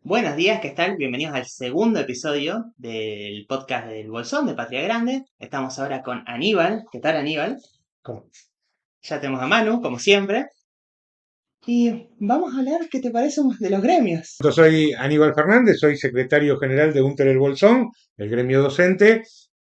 Buenos días, ¿qué tal? Bienvenidos al segundo episodio del podcast del Bolsón de Patria Grande. Estamos ahora con Aníbal. ¿Qué tal, Aníbal? ¿Cómo? Ya tenemos a Manu, como siempre. Y vamos a hablar, ¿qué te parece de los gremios? Yo soy Aníbal Fernández, soy secretario general de Unter el Bolsón, el gremio docente.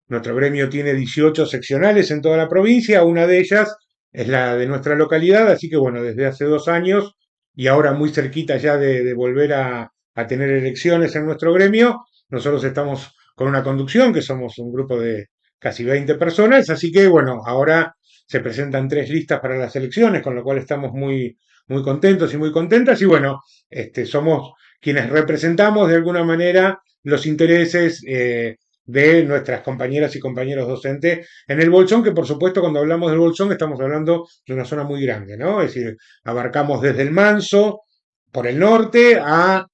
Nuestro gremio tiene 18 seccionales en toda la provincia, una de ellas es la de nuestra localidad, así que bueno, desde hace 2 años y ahora muy cerquita ya de volver a tener elecciones en nuestro gremio, nosotros estamos con una conducción, que somos un grupo de casi 20 personas, así que bueno, ahora se presentan 3 listas para las elecciones, con lo cual estamos muy contentos y muy contentas, y bueno, somos quienes representamos de alguna manera los intereses de nuestras compañeras y compañeros docentes en el Bolsón, que por supuesto cuando hablamos del Bolsón estamos hablando de una zona muy grande, ¿no? Es decir, abarcamos desde el Manso por el norte a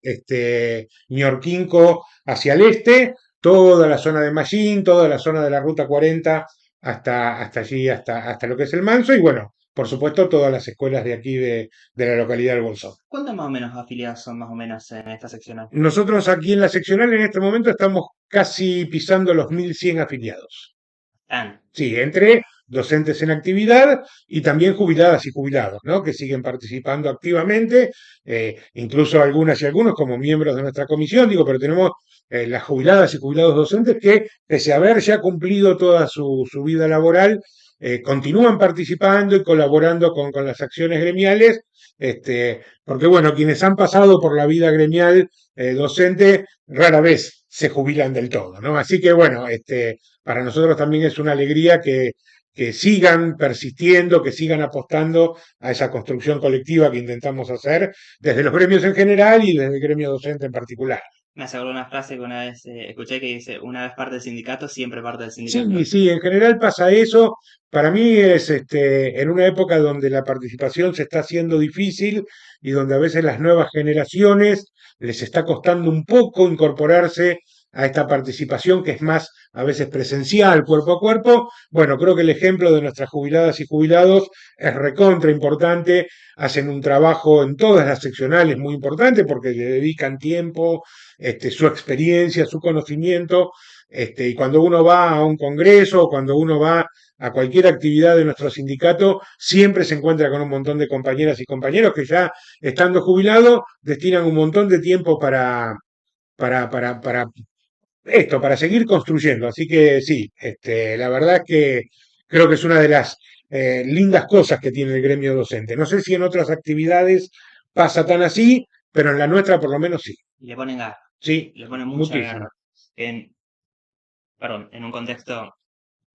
Ñorquinco hacia el este, toda la zona de Mallín, toda la zona de la Ruta 40 hasta allí, hasta lo que es el Manso, y bueno, por supuesto todas las escuelas de aquí de la localidad del Bolsón. ¿Cuántos más o menos afiliados son más o menos en esta seccional? Nosotros aquí en la seccional en este momento estamos casi pisando los 1.100 afiliados. Ah, Sí, entre docentes en actividad y también jubiladas y jubilados, ¿no? Que siguen participando activamente, incluso algunas y algunos como miembros de nuestra comisión, digo, pero tenemos las jubiladas y jubilados docentes que, pese a haber ya cumplido toda su vida laboral, continúan participando y colaborando con las acciones gremiales, porque bueno, quienes han pasado por la vida gremial docente rara vez se jubilan del todo, ¿no? Así que bueno, para nosotros también es una alegría que sigan persistiendo, que sigan apostando a esa construcción colectiva que intentamos hacer desde los gremios en general y desde el gremio docente en particular. me hace acordar una frase que una vez escuché que dice, una vez parte del sindicato, siempre parte del sindicato. Sí, sí, en general pasa eso. Para mí es en una época donde la participación se está haciendo difícil y donde a veces las nuevas generaciones les está costando un poco incorporarse a esta participación que es más a veces presencial, cuerpo a cuerpo. Bueno, creo que el ejemplo de nuestras jubiladas y jubilados es recontra importante, hacen un trabajo en todas las seccionales muy importante porque le dedican tiempo, su experiencia, su conocimiento, y cuando uno va a un congreso o cuando uno va a cualquier actividad de nuestro sindicato, siempre se encuentra con un montón de compañeras y compañeros que ya estando jubilados destinan un montón de tiempo para esto, para seguir construyendo. Así que sí, la verdad es que creo que es una de las lindas cosas que tiene el gremio docente. No sé si en otras actividades pasa tan así, pero en la nuestra por lo menos sí. Y le ponen garra, Sí, le ponen mucha muchísimo. garra. En, perdón, en un contexto,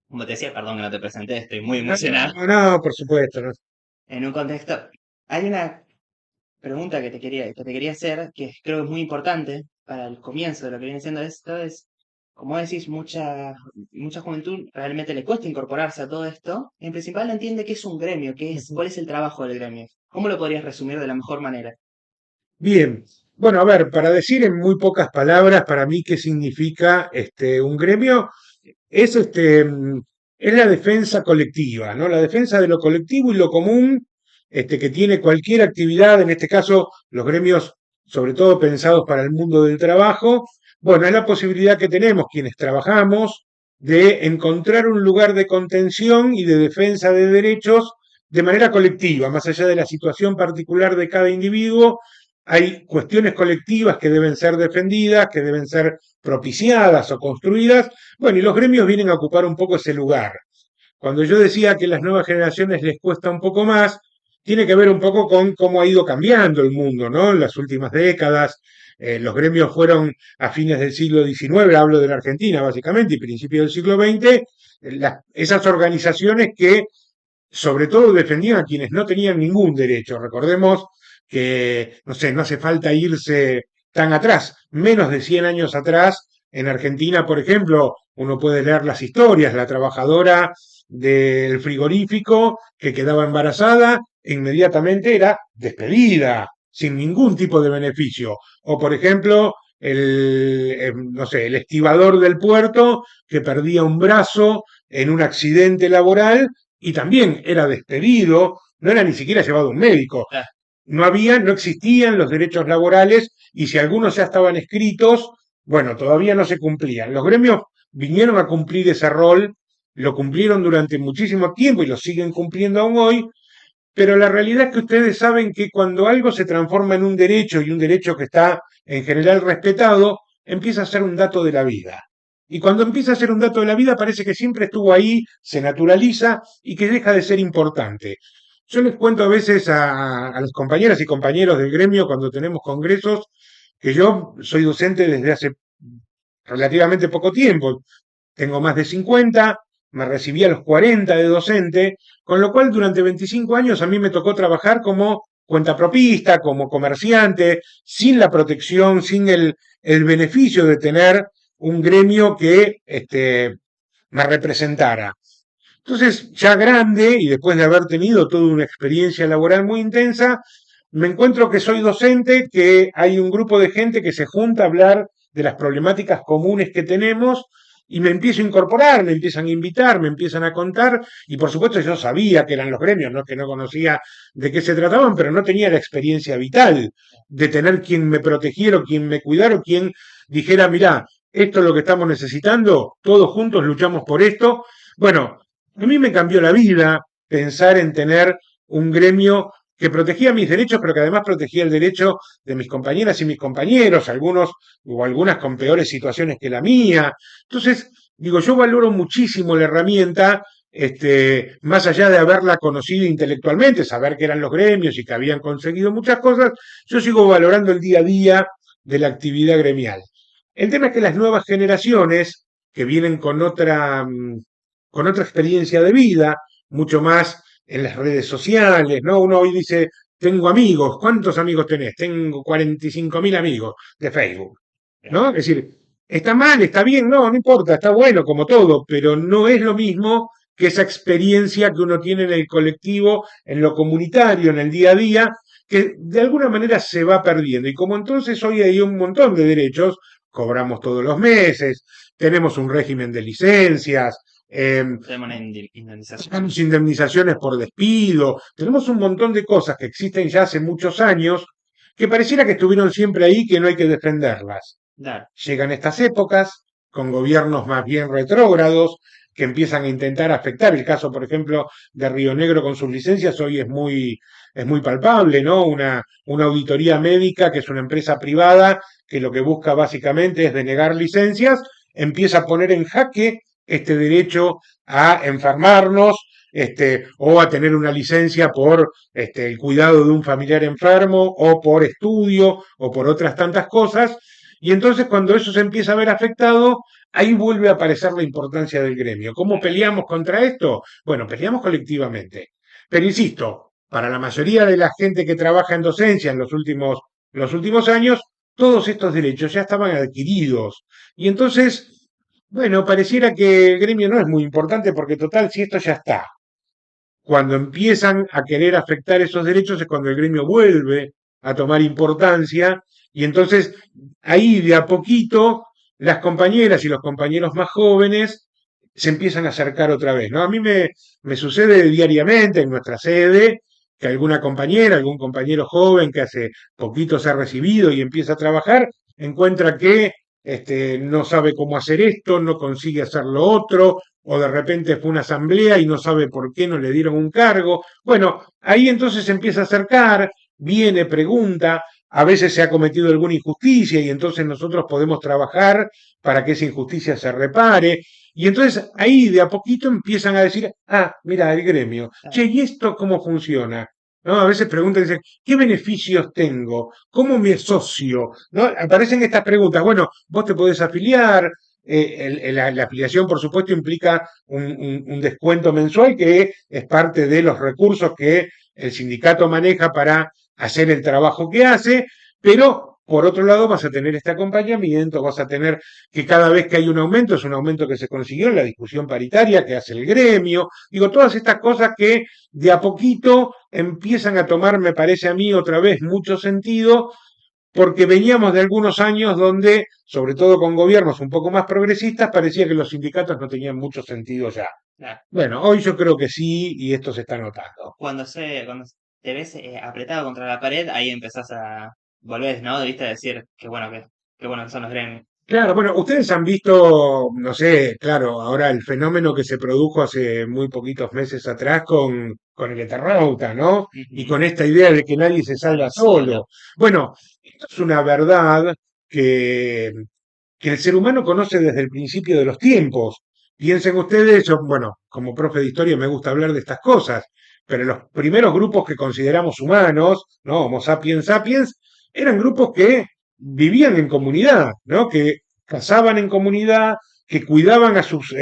como te decía, perdón que no te presenté, estoy muy No, emocionado. no, por supuesto, ¿no? En un contexto, hay una pregunta que te quería hacer, que creo que es muy importante para el comienzo de lo que viene siendo esto, es, como decís, mucha juventud realmente le cuesta incorporarse a todo esto. En principal no entiende qué es un gremio, cuál es el trabajo del gremio. ¿Cómo lo podrías resumir de la mejor manera? Bien, bueno, a ver, para decir en muy pocas palabras, para mí qué significa un gremio, es es la defensa colectiva, ¿no? La defensa de lo colectivo y lo común, que tiene cualquier actividad, en este caso, los gremios, sobre todo pensados para el mundo del trabajo. Bueno, es la posibilidad que tenemos quienes trabajamos de encontrar un lugar de contención y de defensa de derechos de manera colectiva, más allá de la situación particular de cada individuo. Hay cuestiones colectivas que deben ser defendidas, que deben ser propiciadas o construidas. Bueno, y los gremios vienen a ocupar un poco ese lugar. Cuando yo decía que a las nuevas generaciones les cuesta un poco más, tiene que ver un poco con cómo ha ido cambiando el mundo, ¿no? En las últimas décadas, los gremios fueron a fines del siglo XIX, hablo de la Argentina básicamente, y principios del siglo XX, esas organizaciones que sobre todo defendían a quienes no tenían ningún derecho. Recordemos que, no sé, no hace falta irse tan atrás, menos de 100 años atrás, en Argentina, por ejemplo, uno puede leer las historias, la trabajadora del frigorífico que quedaba embarazada e inmediatamente era despedida, sin ningún tipo de beneficio. O, por ejemplo, no sé, el estibador del puerto que perdía un brazo en un accidente laboral y también era despedido, no era ni siquiera llevado a un médico. Claro, no existían los derechos laborales y si algunos ya estaban escritos, bueno, todavía no se cumplían. Los gremios vinieron a cumplir ese rol, lo cumplieron durante muchísimo tiempo y lo siguen cumpliendo aún hoy, pero la realidad es que ustedes saben que cuando algo se transforma en un derecho y un derecho que está en general respetado, empieza a ser un dato de la vida. Y cuando empieza a ser un dato de la vida parece que siempre estuvo ahí, se naturaliza y que deja de ser importante. Yo les cuento a veces a las compañeras y compañeros del gremio cuando tenemos congresos que yo soy docente desde hace relativamente poco tiempo, tengo más de 50, me recibí a los 40 de docente, con lo cual durante 25 años a mí me tocó trabajar como cuentapropista, como comerciante, sin la protección, sin el beneficio de tener un gremio que me representara. Entonces, ya grande y después de haber tenido toda una experiencia laboral muy intensa, me encuentro que soy docente, que hay un grupo de gente que se junta a hablar de las problemáticas comunes que tenemos y me empiezo a incorporar, me empiezan a invitar, me empiezan a contar y por supuesto yo sabía que eran los gremios, no que no conocía de qué se trataban, pero no tenía la experiencia vital de tener quien me protegiera o quien me cuidara o quien dijera, mirá, esto es lo que estamos necesitando, todos juntos luchamos por esto. Bueno, a mí me cambió la vida pensar en tener un gremio que protegía mis derechos, pero que además protegía el derecho de mis compañeras y mis compañeros, algunos o algunas con peores situaciones que la mía. Entonces, digo, yo valoro muchísimo la herramienta, más allá de haberla conocido intelectualmente, saber que eran los gremios y que habían conseguido muchas cosas, yo sigo valorando el día a día de la actividad gremial. El tema es que las nuevas generaciones, que vienen con otra experiencia de vida, mucho más en las redes sociales, ¿no? Uno hoy dice, tengo amigos, ¿cuántos amigos tenés? Tengo 45.000 amigos de Facebook, ¿no? Es decir, está mal, está bien, no, no importa, está bueno como todo, pero no es lo mismo que esa experiencia que uno tiene en el colectivo, en lo comunitario, en el día a día, que de alguna manera se va perdiendo. Y como entonces hoy hay un montón de derechos, cobramos todos los meses, tenemos un régimen de licencias, Tenemos una indemnización. tenemos indemnizaciones por despido, tenemos un montón de cosas que existen ya hace muchos años que pareciera que estuvieron siempre ahí, que no hay que defenderlas. Claro, Llegan estas épocas con gobiernos más bien retrógrados que empiezan a intentar afectar. El caso, por ejemplo, de Río Negro con sus licencias hoy es muy palpable, ¿no? Una auditoría médica, que es una empresa privada, que lo que busca básicamente es denegar licencias, empieza a poner en jaque este derecho a enfermarnos, o a tener una licencia por el cuidado de un familiar enfermo, o por estudio, o por otras tantas cosas, y entonces cuando eso se empieza a ver afectado, ahí vuelve a aparecer la importancia del gremio. ¿Cómo peleamos contra esto? Bueno, peleamos colectivamente. Pero insisto, para la mayoría de la gente que trabaja en docencia en los últimos años, todos estos derechos ya estaban adquiridos. Y entonces, bueno, pareciera que el gremio no es muy importante porque total, si esto ya está. Cuando empiezan a querer afectar esos derechos es cuando el gremio vuelve a tomar importancia y entonces ahí de a poquito las compañeras y los compañeros más jóvenes se empiezan a acercar otra vez, ¿no? Me sucede diariamente en nuestra sede que alguna compañera, algún compañero joven que hace poquito se ha recibido y empieza a trabajar, encuentra que no sabe cómo hacer esto, no consigue hacer lo otro, o de repente fue una asamblea y no sabe por qué no le dieron un cargo. Bueno, ahí entonces se empieza a acercar, viene, pregunta, a veces se ha cometido alguna injusticia y entonces nosotros podemos trabajar para que esa injusticia se repare. Y entonces ahí de a poquito empiezan a decir, ah, mira, el gremio, che, claro. ¿y esto cómo funciona? ¿No? A veces preguntan, dicen, ¿qué beneficios tengo? ¿Cómo me asocio? ¿No? Aparecen estas preguntas. Bueno, vos te podés afiliar, la afiliación, por supuesto, implica un descuento mensual que es parte de los recursos que el sindicato maneja para hacer el trabajo que hace, pero por otro lado vas a tener este acompañamiento, vas a tener que cada vez que hay un aumento, es un aumento que se consiguió en la discusión paritaria que hace el gremio, digo, todas estas cosas que de a poquito empiezan a tomar, me parece a mí, otra vez mucho sentido porque veníamos de algunos años donde, sobre todo con gobiernos un poco más progresistas, parecía que los sindicatos no tenían mucho sentido ya. Claro. Bueno, hoy yo creo que sí y esto se está notando. Cuando te ves apretado contra la pared, ahí empezás a volver, ¿no? Viste a decir qué bueno que son los gremios. Claro, bueno, ustedes han visto, no sé, claro, ahora el fenómeno que se produjo hace muy poquitos meses atrás con el Eternauta, ¿no? Y Ujú. con esta idea de que nadie se salva Salva solo. solo. Bueno, esto es una verdad que, que el ser humano conoce desde el principio de los tiempos. Piensen ustedes, yo, bueno, como profe de historia me gusta hablar de estas cosas, pero los primeros grupos que consideramos humanos, ¿no? Homo sapiens sapiens, eran grupos que vivían en comunidad, ¿no? Que cazaban en comunidad, que cuidaban a sus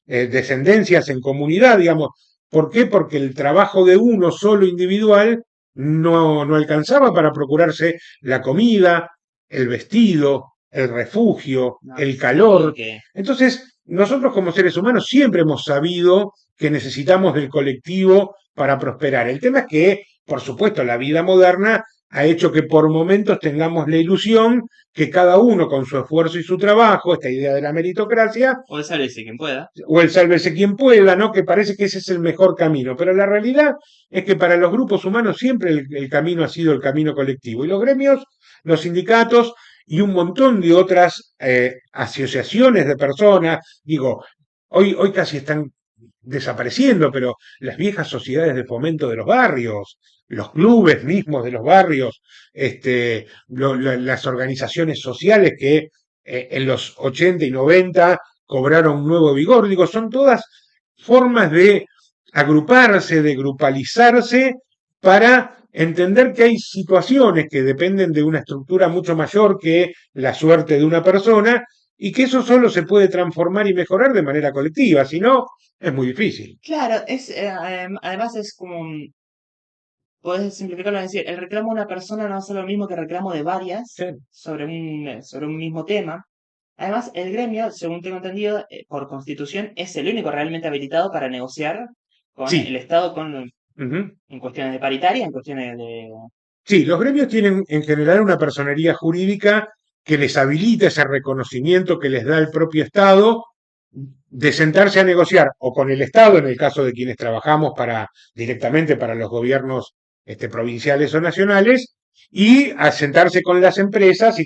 descendencias en comunidad, digamos. ¿Por qué? Porque el trabajo de uno solo individual no alcanzaba para procurarse la comida, el vestido, el refugio, No, el seguro calor. que Entonces, nosotros como seres humanos siempre hemos sabido que necesitamos del colectivo para prosperar. El tema es que, por supuesto, la vida moderna ha hecho que por momentos tengamos la ilusión que cada uno con su esfuerzo y su trabajo, esta idea de la meritocracia, o sálvese quien pueda. o el sálvese quien pueda, ¿no? Que parece que ese es el mejor camino. Pero la realidad es que para los grupos humanos siempre el camino ha sido el camino colectivo. Y los gremios, los sindicatos y un montón de otras asociaciones de personas, digo, hoy casi están desapareciendo, pero las viejas sociedades de fomento de los barrios, los clubes mismos de los barrios, las organizaciones sociales que en los 80 y 90 cobraron un nuevo vigor. Digo, son todas formas de agruparse, de grupalizarse para entender que hay situaciones que dependen de una estructura mucho mayor que la suerte de una persona y que eso solo se puede transformar y mejorar de manera colectiva, si no, es muy difícil. Claro, además es como podés simplificarlo en decir, el reclamo de una persona no va a ser lo mismo que el reclamo de varias Sí, sobre un mismo tema. Además, el gremio, según tengo entendido, por constitución, es el único realmente habilitado para negociar con el sí. Estado Ujú. en cuestiones de paritaria, en cuestiones de... Sí, los gremios tienen en general una personería jurídica que les habilita ese reconocimiento que les da el propio Estado de sentarse a negociar o con el Estado, en el caso de quienes trabajamos directamente para los gobiernos provinciales o nacionales, y a sentarse con las empresas y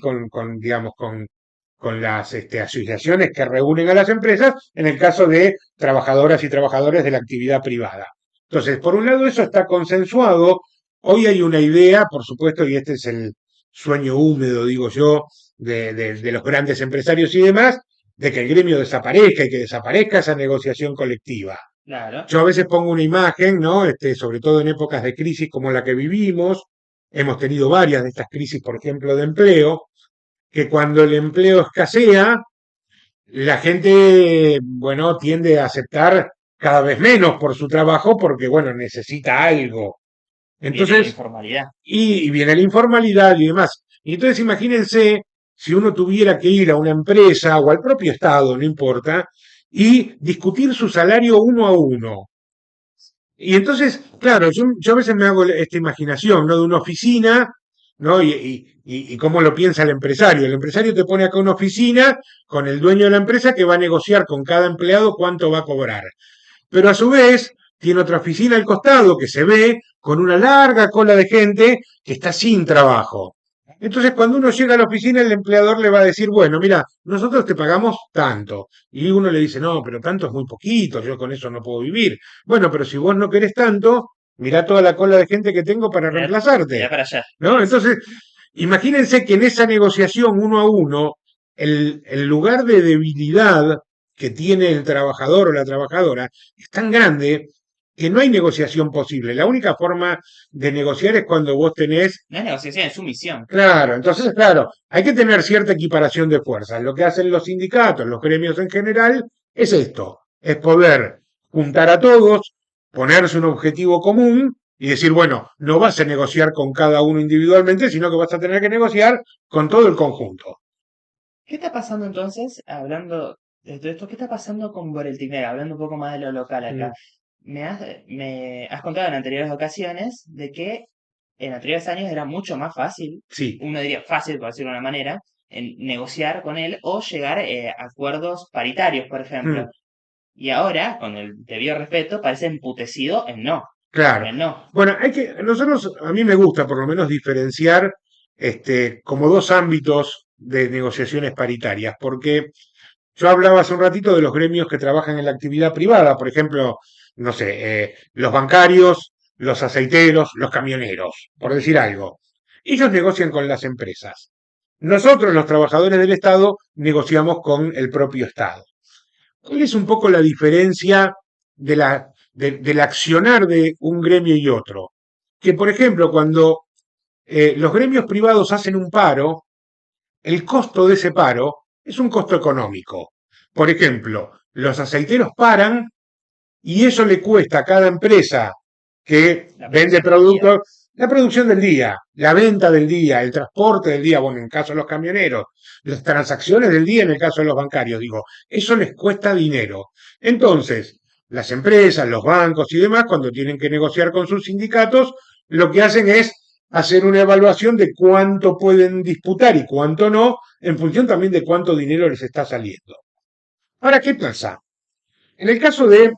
digamos, con las asociaciones que reúnen a las empresas, en el caso de trabajadoras y trabajadores de la actividad privada. Entonces, por un lado, eso está consensuado. Hoy hay una idea, por supuesto, y este es el sueño húmedo, digo yo, de los grandes empresarios y demás, de que el gremio desaparezca y que desaparezca esa negociación colectiva. Claro. Yo a veces pongo una imagen, ¿no? Sobre todo en épocas de crisis como la que vivimos, hemos tenido varias de estas crisis, por ejemplo, de empleo, que cuando el empleo escasea, la gente, bueno, tiende a aceptar cada vez menos por su trabajo porque, bueno, necesita algo. Viene la Entonces, informalidad. y viene la informalidad y demás. Y entonces imagínense si uno tuviera que ir a una empresa o al propio Estado, no importa, y discutir su salario uno a uno. Y entonces, claro, yo a veces me hago esta imaginación, ¿no? De una oficina, ¿no? Y cómo lo piensa el empresario. El empresario te pone acá una oficina con el dueño de la empresa que va a negociar con cada empleado cuánto va a cobrar. Pero a su vez tiene otra oficina al costado que se ve con una larga cola de gente que está sin trabajo. Entonces, cuando uno llega a la oficina, el empleador le va a decir, bueno, mira, nosotros te pagamos tanto. Y uno le dice, no, pero tanto es muy poquito, yo con eso no puedo vivir. Bueno, pero si vos no querés tanto, mirá toda la cola de gente que tengo para Mirá, mirá reemplazarte. para allá, le ¿No? dice. Entonces, imagínense que en esa negociación uno a uno, el lugar de debilidad que tiene el trabajador o la trabajadora es tan grande que no hay negociación posible. La única forma de negociar es cuando vos tenés, No es negociación, es sumisión. claro, entonces, claro, hay que tener cierta equiparación de fuerzas. Lo que hacen los sindicatos, los gremios en general, es esto, es poder juntar a todos, ponerse un objetivo común y decir, bueno, no vas a negociar con cada uno individualmente, sino que vas a tener que negociar con todo el conjunto. ¿Qué está pasando entonces, hablando de todo esto, qué está pasando con Borel hablando un poco más de lo local acá? Mm, Me has contado en anteriores ocasiones de que en anteriores años era mucho más fácil, sí. uno diría fácil, por decirlo de una manera, en negociar con él o llegar a acuerdos paritarios, por ejemplo. Mm. Y ahora, con el debido respeto, parece emputecido en no. con claro. el no. Bueno, nosotros, a mí me gusta por lo menos diferenciar como dos ámbitos de negociaciones paritarias, porque yo hablaba hace un ratito de los gremios que trabajan en la actividad privada, por ejemplo, no sé, los bancarios, los aceiteros, los camioneros, por decir algo. Ellos negocian con las empresas. Nosotros, los trabajadores del Estado, negociamos con el propio Estado. ¿Cuál es un poco la diferencia del accionar de un gremio y otro? Que, por ejemplo, cuando los gremios privados hacen un paro, el costo de ese paro es un costo económico. Por ejemplo, los aceiteros paran y eso le cuesta a cada empresa que La vende producción del día. productos la producción del día, la venta del día, el transporte del día, bueno, en el caso de los camioneros, las transacciones del día en el caso de los bancarios, digo, eso les cuesta dinero. Entonces, las empresas, los bancos y demás, cuando tienen que negociar con sus sindicatos, lo que hacen es hacer una evaluación de cuánto pueden disputar y cuánto no, en función también de cuánto dinero les está saliendo. Ahora, ¿qué pasa? En el caso de,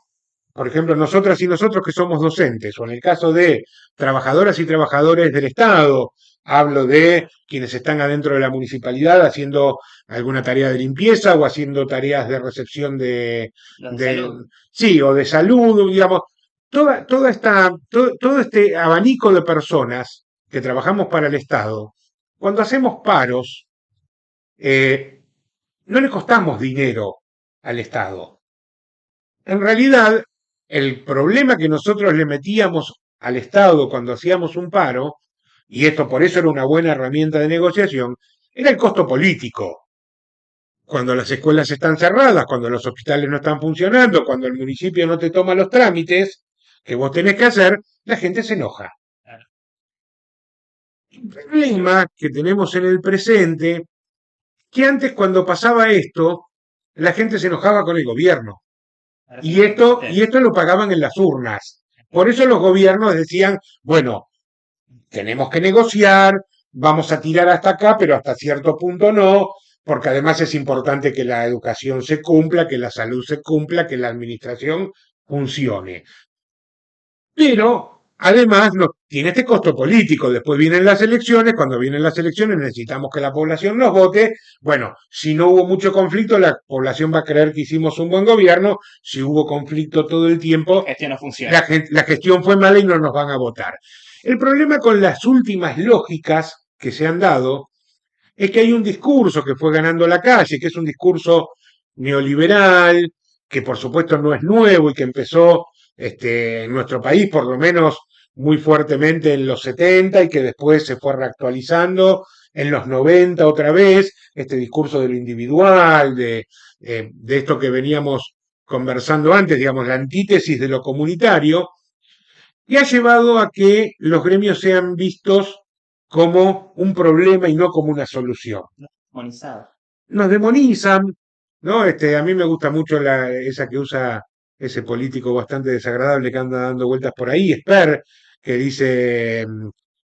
por ejemplo, nosotras y nosotros que somos docentes, o en el caso de trabajadoras y trabajadores del Estado, hablo de quienes están adentro de la municipalidad haciendo alguna tarea de limpieza o haciendo tareas de recepción Los de de salud. sí, o de salud, digamos, todo este abanico de personas que trabajamos para el Estado, cuando hacemos paros, eh, no le costamos dinero al Estado. En realidad, el problema que nosotros le metíamos al Estado cuando hacíamos un paro, y esto por eso era una buena herramienta de negociación, era el costo político. Cuando las escuelas están cerradas, cuando los hospitales no están funcionando, cuando el municipio no te toma los trámites que vos tenés que hacer, la gente se enoja. Claro, El problema que tenemos en el presente, que antes cuando pasaba esto, la gente se enojaba con el gobierno. ahora se Y enojan con esto, y ustedes. esto lo pagaban en las urnas. Por eso los gobiernos decían, bueno, tenemos que negociar, vamos a tirar hasta acá, pero hasta cierto punto no, porque además es importante que la educación se cumpla, que la salud se cumpla, que la administración funcione. Pero además tiene este costo político. Después vienen las elecciones, cuando vienen las elecciones necesitamos que la población nos vote. Bueno, si no hubo mucho conflicto, la población va a creer que hicimos un buen gobierno. Si hubo conflicto todo el La tiempo, gestión no funciona. la gestión fue mala y no nos van a votar. El problema con las últimas lógicas que se han dado es que hay un discurso que fue ganando la calle, que es un discurso neoliberal, que por supuesto no es nuevo y que empezó en nuestro país por lo menos muy fuertemente en los 70 y que después se fue reactualizando en los 90 otra vez, este discurso de lo individual, de esto que veníamos conversando antes, digamos, la antítesis de lo comunitario, y ha llevado a que los gremios sean vistos como un problema y no como una solución. No, armonizado. Nos demonizan, ¿no? A mí me gusta mucho esa que usa ese político bastante desagradable que anda dando vueltas por ahí, Esper, que dice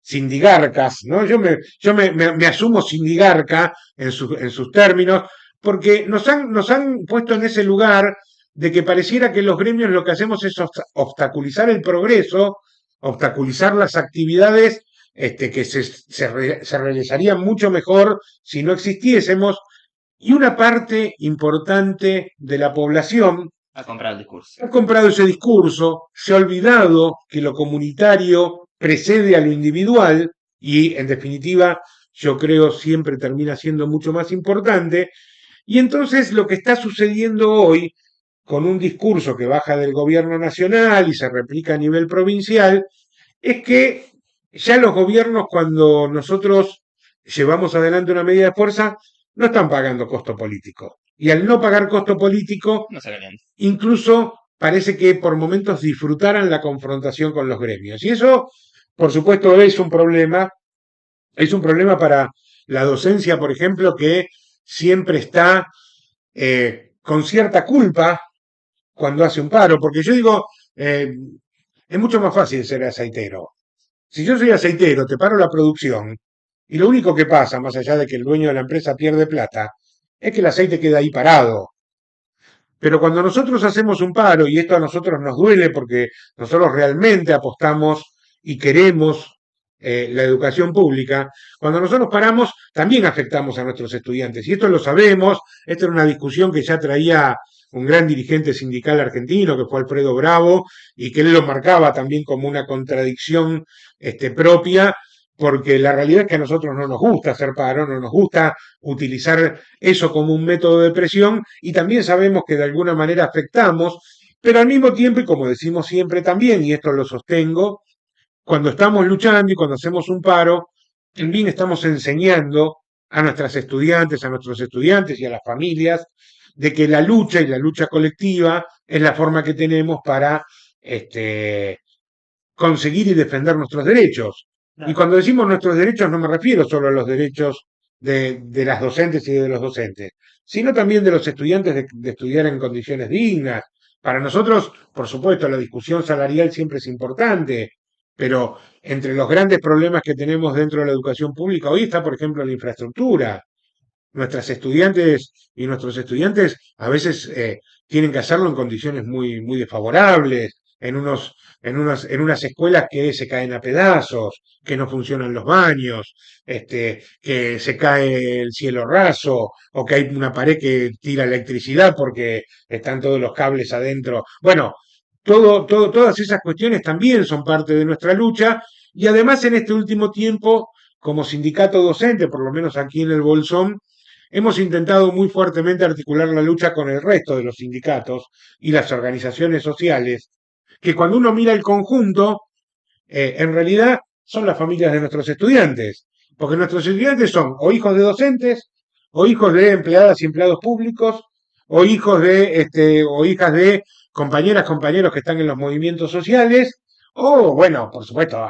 sindigarcas, ¿no? Me asumo sindigarca en sus términos, porque nos han puesto en ese lugar de que pareciera que los gremios lo que hacemos es obstaculizar el progreso, obstaculizar las actividades que se realizarían mucho mejor si no existiésemos, y una parte importante de la población Ha comprado el discurso. ha comprado ese discurso, se ha olvidado que lo comunitario precede a lo individual y, en definitiva, yo creo siempre termina siendo mucho más importante. Y entonces lo que está sucediendo hoy, con un discurso que baja del gobierno nacional y se replica a nivel provincial, es que ya los gobiernos, cuando nosotros llevamos adelante una medida de fuerza, no están pagando costo político. Y al no pagar costo político, No se calienta. incluso parece que por momentos disfrutaran la confrontación con los gremios. Y eso, por supuesto, es un problema para la docencia, por ejemplo, que siempre está con cierta culpa cuando hace un paro, porque yo digo, es mucho más fácil ser aceitero. Si yo soy aceitero, te paro la producción, y lo único que pasa, más allá de que el dueño de la empresa pierde plata, es que el aceite queda ahí parado. Pero cuando nosotros hacemos un paro, y esto a nosotros nos duele porque nosotros realmente apostamos y queremos la educación pública, cuando nosotros paramos también afectamos a nuestros estudiantes. Y esto lo sabemos, esta era una discusión que ya traía un gran dirigente sindical argentino, que fue Alfredo Bravo, y que él lo marcaba también como una contradicción propia, porque la realidad es que a nosotros no nos gusta hacer paro, no nos gusta utilizar eso como un método de presión y también sabemos que de alguna manera afectamos, pero al mismo tiempo, y como decimos siempre también, y esto lo sostengo, cuando estamos luchando y cuando hacemos un paro, también estamos enseñando a nuestras estudiantes, a nuestros estudiantes y a las familias de que la lucha y la lucha colectiva es la forma que tenemos para conseguir y defender nuestros derechos. Y Claro, cuando decimos nuestros derechos no me refiero solo a los derechos de las docentes y de los docentes, sino también de los estudiantes de estudiar en condiciones dignas. Para nosotros, por supuesto, la discusión salarial siempre es importante, pero entre los grandes problemas que tenemos dentro de la educación pública hoy está, por ejemplo, la infraestructura. Nuestras estudiantes y nuestros estudiantes a veces tienen que hacerlo en condiciones muy desfavorables, en unas escuelas que se caen a pedazos, que no funcionan los baños, que se cae el cielo raso, o que hay una pared que tira electricidad porque están todos los cables adentro. Bueno, todas esas cuestiones también son parte de nuestra lucha, y además en este último tiempo, como sindicato docente, por lo menos aquí en el Bolsón, hemos intentado muy fuertemente articular la lucha con el resto de los sindicatos y las organizaciones sociales, que cuando uno mira el conjunto, en realidad son las familias de nuestros estudiantes, porque nuestros estudiantes son o hijos de docentes, o hijos de empleadas y empleados públicos, o hijos o hijas de compañeras, compañeros que están en los movimientos sociales, o bueno, por supuesto,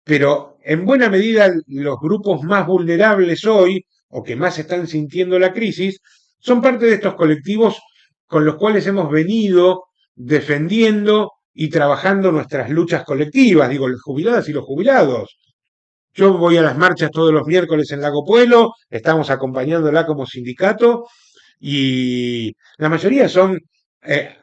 pero en buena medida los grupos más vulnerables hoy, o que más están sintiendo la crisis, son parte de estos colectivos con los cuales hemos venido defendiendo y trabajando nuestras luchas colectivas, digo, las jubiladas y los jubilados. Yo voy a las marchas todos los miércoles en Lago Pueblo, estamos acompañándola como sindicato y la mayoría son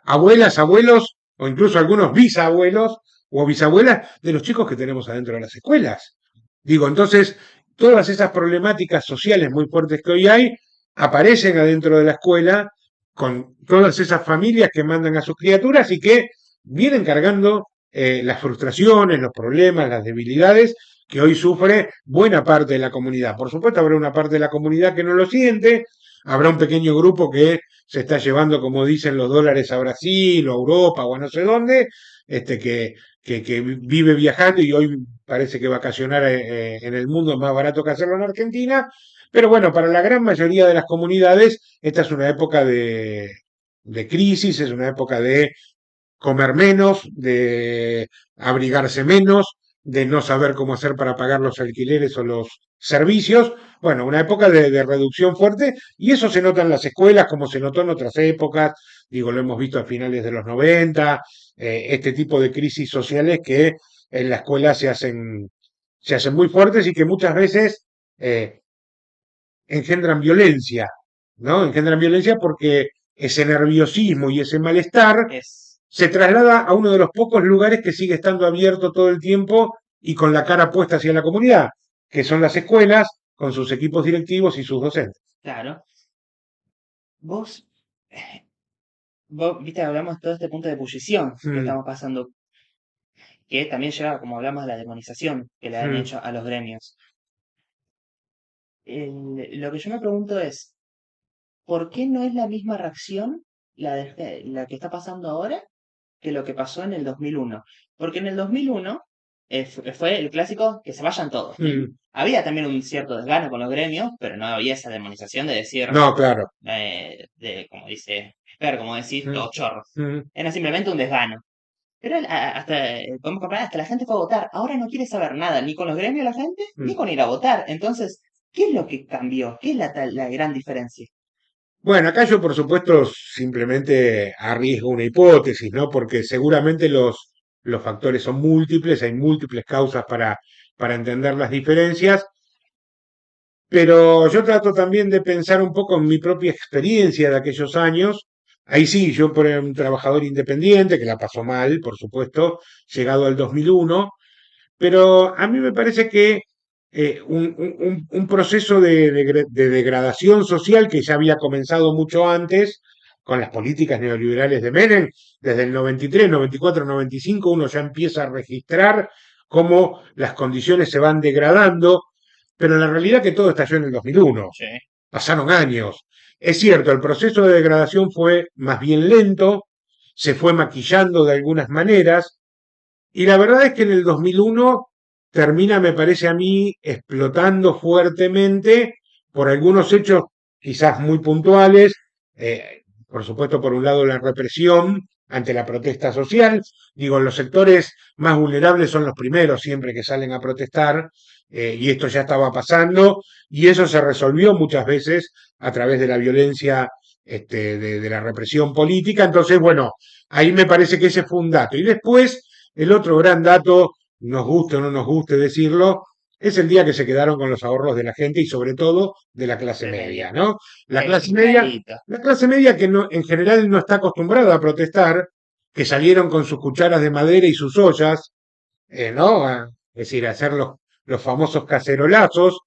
abuelas, abuelos o incluso algunos bisabuelos o bisabuelas de los chicos que tenemos adentro de las escuelas. Digo, entonces, todas esas problemáticas sociales muy fuertes que hoy hay aparecen adentro de la escuela con todas esas familias que mandan a sus criaturas y que vienen cargando las frustraciones, los problemas, las debilidades que hoy sufre buena parte de la comunidad. Por supuesto, habrá una parte de la comunidad que no lo siente, habrá un pequeño grupo que se está llevando, como dicen, los dólares a Brasil o a Europa o a no sé dónde, que vive viajando y hoy parece que vacacionar en el mundo es más barato que hacerlo en Argentina. Pero bueno, para la gran mayoría de las comunidades, esta es una época de crisis, es una época de comer menos, de abrigarse menos, de no saber cómo hacer para pagar los alquileres o los servicios. Bueno, una época de reducción fuerte y eso se nota en las escuelas como se notó en otras épocas. Digo, lo hemos visto a finales de los 90, este tipo de crisis sociales que en la escuela se hacen muy fuertes y que muchas veces engendran violencia, ¿no? Engendran violencia porque ese nerviosismo y ese malestar es, se traslada a uno de los pocos lugares que sigue estando abierto todo el tiempo y con la cara puesta hacia la comunidad, que son las escuelas, con sus equipos directivos y sus docentes. claro. Vos, vos, viste, hablamos de todo este punto de ebullición que Mm, estamos pasando, que también lleva, como hablamos, de la demonización que le han mm. hecho a los gremios. Lo que yo me pregunto es, ¿por qué no es la misma reacción la que está pasando ahora que lo que pasó en el 2001? Porque en el 2001 fue el clásico que se vayan todos. Mm. Había también un cierto desgano con los gremios, pero no había esa demonización de decir, No, claro. como dice Esper, como decir, Mm, todos chorros. mm. Era simplemente un desgano. Pero podemos comparar, hasta la gente fue a votar. Ahora no quiere saber nada, ni con los gremios la gente, ni Mm. con ir a votar. Entonces, ¿qué es lo que cambió? ¿Qué es la gran diferencia? Bueno, acá yo por supuesto simplemente arriesgo una hipótesis, ¿no? Porque seguramente los factores son múltiples, hay múltiples causas para entender las diferencias. Pero yo trato también de pensar un poco en mi propia experiencia de aquellos años, ahí sí, yo por un trabajador independiente, que la pasó mal, por supuesto, llegado al 2001, pero a mí me parece que un proceso de degradación social que ya había comenzado mucho antes, con las políticas neoliberales de Menem, desde el 93, 94, 95, uno ya empieza a registrar cómo las condiciones se van degradando, pero la realidad es que todo estalló en el 2001. Sí. Pasaron años. Es cierto, el proceso de degradación fue más bien lento, se fue maquillando de algunas maneras, y la verdad es que en el 2001 termina, me parece a mí, explotando fuertemente por algunos hechos quizás muy puntuales. Por supuesto, por un lado, la represión ante la protesta social. Digo, los sectores más vulnerables son los primeros siempre que salen a protestar, y esto ya estaba pasando, y eso se resolvió muchas veces a través de la violencia, de la represión política. Entonces, bueno, ahí me parece que ese fue un dato. Y después, el otro gran dato, nos guste o no nos guste decirlo, es el día que se quedaron con los ahorros de la gente y sobre todo de la clase De media. media, ¿no? La Qué clase media, guita. la clase media que no, en general no está acostumbrada a protestar, que salieron con sus cucharas de madera y sus ollas, ¿no? Es decir, a hacer los famosos cacerolazos,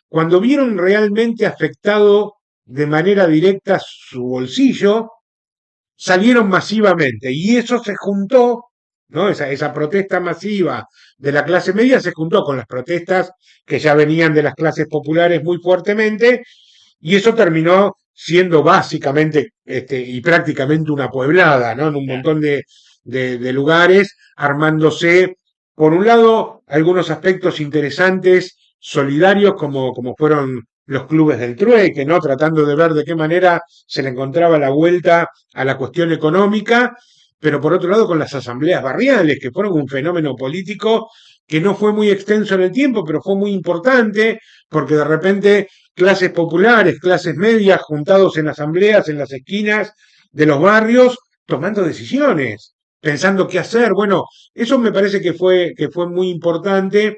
cuando vieron realmente afectado de manera directa su bolsillo, salieron masivamente y eso se juntó, ¿no? Esa protesta masiva de la clase media se juntó con las protestas que ya venían de las clases populares muy fuertemente y eso terminó siendo básicamente y prácticamente una pueblada, ¿no? En un Claro. montón de lugares, armándose, por un lado, algunos aspectos interesantes, solidarios, como fueron los clubes del trueque, ¿no? Tratando de ver de qué manera se le encontraba la vuelta a la cuestión económica, pero por otro lado con las asambleas barriales, que fueron un fenómeno político que no fue muy extenso en el tiempo, pero fue muy importante, porque de repente clases populares, clases medias, juntados en asambleas, en las esquinas de los barrios, tomando decisiones, pensando qué hacer. Bueno, eso me parece que fue muy importante.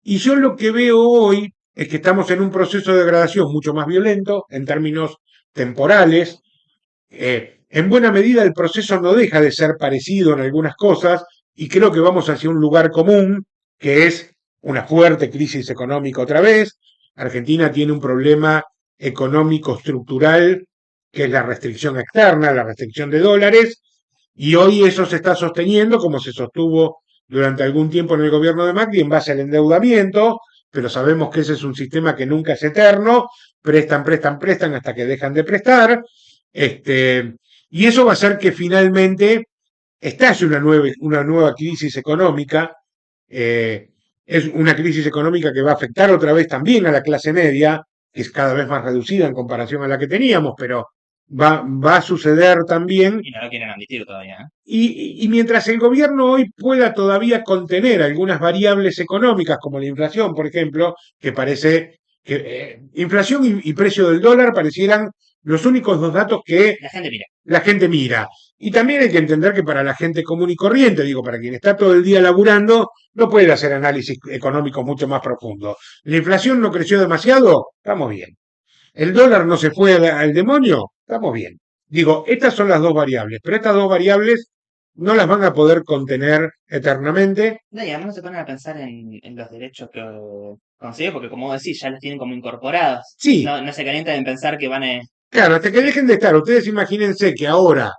Y yo lo que veo hoy es que estamos en un proceso de degradación mucho más violento en términos temporales. En buena medida el proceso no deja de ser parecido en algunas cosas y creo que vamos hacia un lugar común, que es una fuerte crisis económica otra vez. Argentina tiene un problema económico estructural que es la restricción externa, la restricción de dólares, y hoy eso se está sosteniendo como se sostuvo durante algún tiempo en el gobierno de Macri en base al endeudamiento, pero sabemos que ese es un sistema que nunca es eterno, prestan, prestan, prestan hasta que dejan de prestar, este, y eso va a hacer que finalmente estalle una nueva crisis económica. eh, es una crisis económica que va a afectar otra vez también a la clase media, que es cada vez más reducida en comparación a la que teníamos, pero va a suceder también. Y no lo quieren admitir todavía, ¿eh? Y mientras el gobierno hoy pueda todavía contener algunas variables económicas, como la inflación, por ejemplo, que parece que inflación y precio del dólar parecieran los únicos dos datos que La gente mira. la gente mira. Y también hay que entender que para la gente común y corriente, digo, para quien está todo el día laburando, no puede hacer análisis económico mucho más profundo. La inflación no creció demasiado, estamos bien. El dólar no se fue al demonio, estamos bien. Digo, estas son las dos variables, pero estas dos variables no las van a poder contener eternamente. No, y además no se ponen a pensar en los derechos que consiguen, porque como vos decís, ya los tienen como incorporados. Sí, No, no se calientan en pensar que van a... claro, hasta que dejen de estar. Ustedes imagínense que ahora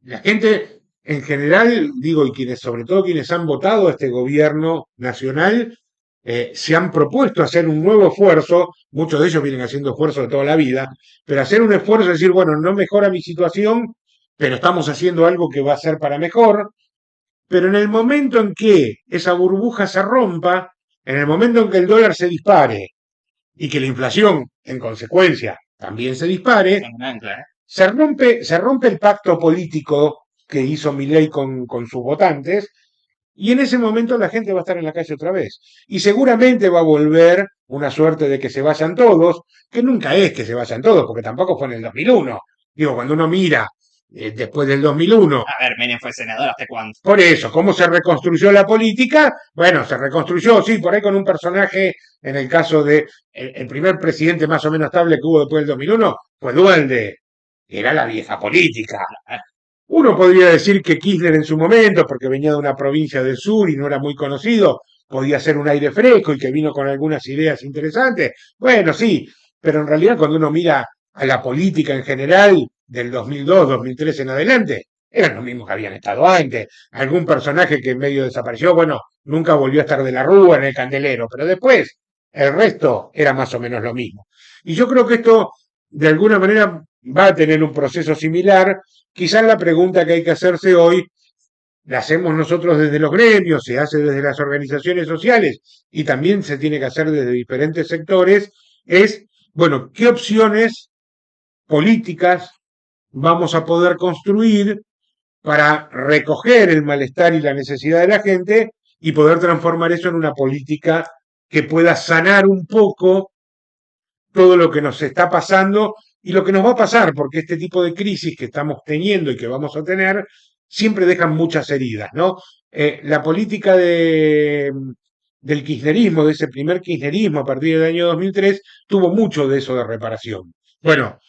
la gente en general, digo, y quienes, sobre todo quienes han votado a este gobierno nacional, se han propuesto hacer un nuevo esfuerzo, muchos de ellos vienen haciendo esfuerzos de toda la vida, pero hacer un esfuerzo es decir, bueno, no mejora mi situación, pero estamos haciendo algo que va a ser para mejor, pero en el momento en que esa burbuja se rompa, en el momento en que el dólar se dispare y que la inflación, en consecuencia, también se dispare, Son un ancla, ¿eh? se rompe el pacto político que hizo Milei con sus votantes, y en ese momento la gente va a estar en la calle otra vez. Y seguramente va a volver una suerte de que se vayan todos, que nunca es que se vayan todos, porque tampoco fue en el 2001. Digo, cuando uno mira después del 2001, A ver, Menem fue senador, ¿hasta cuándo? por eso, ¿cómo se reconstruyó la política? Bueno, se reconstruyó, sí, por ahí con un personaje, en el caso de el primer presidente más o menos estable que hubo después del 2001, fue Dualde. era la vieja política. Uno podría decir que Kirchner en su momento, porque venía de una provincia del sur y no era muy conocido, podía ser un aire fresco y que vino con algunas ideas interesantes. Bueno, sí, pero en realidad cuando uno mira a la política en general del 2002, 2003 en adelante, eran los mismos que habían estado antes. Algún personaje que en medio desapareció, bueno, nunca volvió a estar de la Rúa en el Candelero, pero después el resto era más o menos lo mismo. Y yo creo que esto de alguna manera va a tener un proceso similar. Quizás la pregunta que hay que hacerse hoy la hacemos nosotros desde los gremios, se hace desde las organizaciones sociales y también se tiene que hacer desde diferentes sectores, es, bueno, ¿qué opciones políticas vamos a poder construir para recoger el malestar y la necesidad de la gente y poder transformar eso en una política que pueda sanar un poco todo lo que nos está pasando y lo que nos va a pasar, porque este tipo de crisis que estamos teniendo y que vamos a tener siempre dejan muchas heridas, ¿no? La política del kirchnerismo, de ese primer kirchnerismo a partir del año 2003, tuvo mucho de eso de reparación. Sí. Bueno,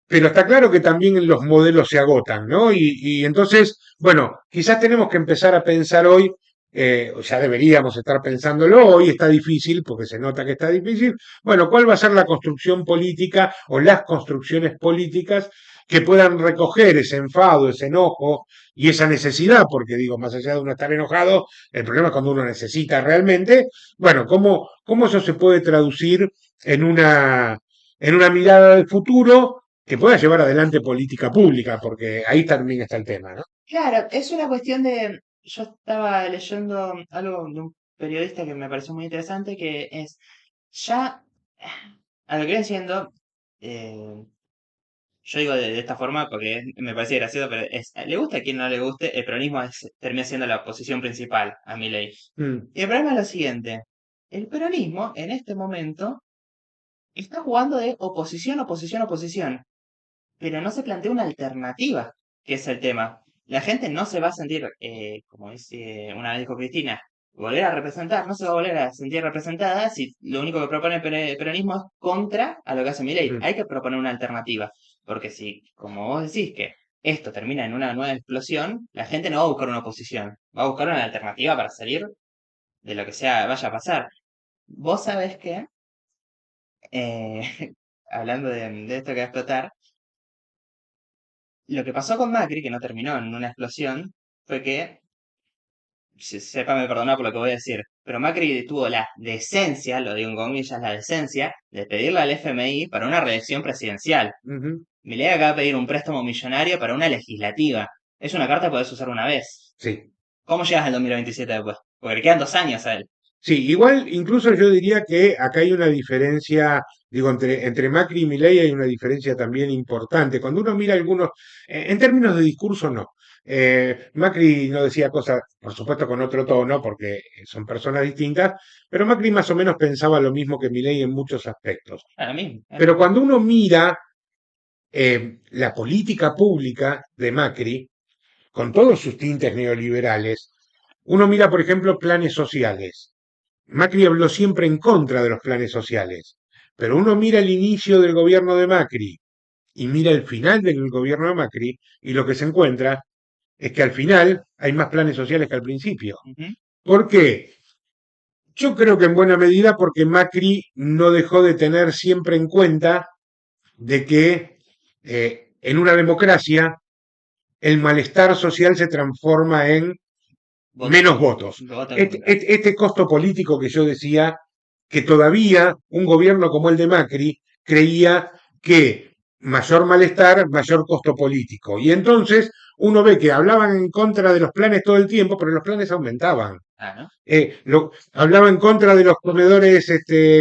pero está claro que también los modelos se agotan, ¿no? Y entonces, bueno, quizás tenemos que empezar a pensar hoy, ya deberíamos estar pensándolo, hoy está difícil, porque se nota que está difícil, bueno, ¿cuál va a ser la construcción política o las construcciones políticas que puedan recoger ese enfado, ese enojo y esa necesidad? Porque digo, más allá de uno estar enojado, el problema es cuando uno necesita realmente, bueno, ¿cómo eso se puede traducir en una mirada del futuro que pueda llevar adelante política pública? Porque ahí también está el tema, ¿no? Claro, es una cuestión de... Yo estaba leyendo algo de un periodista que me pareció muy interesante, que es ya, a lo que viene siendo, yo digo de esta forma porque me parece gracioso, pero es, le gusta a quien no le guste, el peronismo termina siendo la oposición principal a Milei. Mm, Y el problema es lo siguiente, el peronismo en este momento está jugando de oposición, oposición, oposición, pero no se plantea una alternativa, que es el tema. La gente no se va a sentir, como dice una vez dijo Cristina, volver a representar, no se va a volver a sentir representada si lo único que propone el peronismo es contra a lo que hace Milei. mm. Hay que proponer una alternativa, porque si, como vos decís, que esto termina en una nueva explosión, la gente no va a buscar una oposición, va a buscar una alternativa para salir de lo que sea vaya a pasar. Vos sabés que, eh, hablando de esto que va a explotar, lo que pasó con Macri, que no terminó en una explosión, fue que, sépame perdonar por lo que voy a decir, pero Macri tuvo la decencia, lo digo en comillas, la decencia, de pedirle al FMI para una reelección presidencial. Ujú. Milei acaba de pedir un préstamo millonario para una legislativa. Es una carta que podés usar una vez. Sí. ¿Cómo llegas al 2027 después? Porque le quedan 2 años a él. Sí, igual incluso yo diría que acá hay una diferencia, digo, entre Macri y Milei hay una diferencia también importante. Cuando uno mira algunos, en términos de discurso no. Macri no decía cosas, por supuesto, con otro tono, porque son personas distintas, pero Macri más o menos pensaba lo mismo que Milei en muchos aspectos. A mí. Pero cuando uno mira la política pública de Macri, con todos sus tintes neoliberales, uno mira, por ejemplo, planes sociales. Macri habló siempre en contra de los planes sociales, pero uno mira el inicio del gobierno de Macri y mira el final del gobierno de Macri y lo que se encuentra es que al final hay más planes sociales que al principio. Ujú. ¿Por qué? Yo creo que en buena medida porque Macri no dejó de tener siempre en cuenta de que en una democracia el malestar social se transforma en Voto. menos votos. Voto en Este, contra. este, este costo político que yo decía, que todavía un gobierno como el de Macri creía que mayor malestar, mayor costo político. Y entonces uno ve que hablaban en contra de los planes todo el tiempo, pero los planes aumentaban. Ah, ¿no? Hablaba en contra de los comedores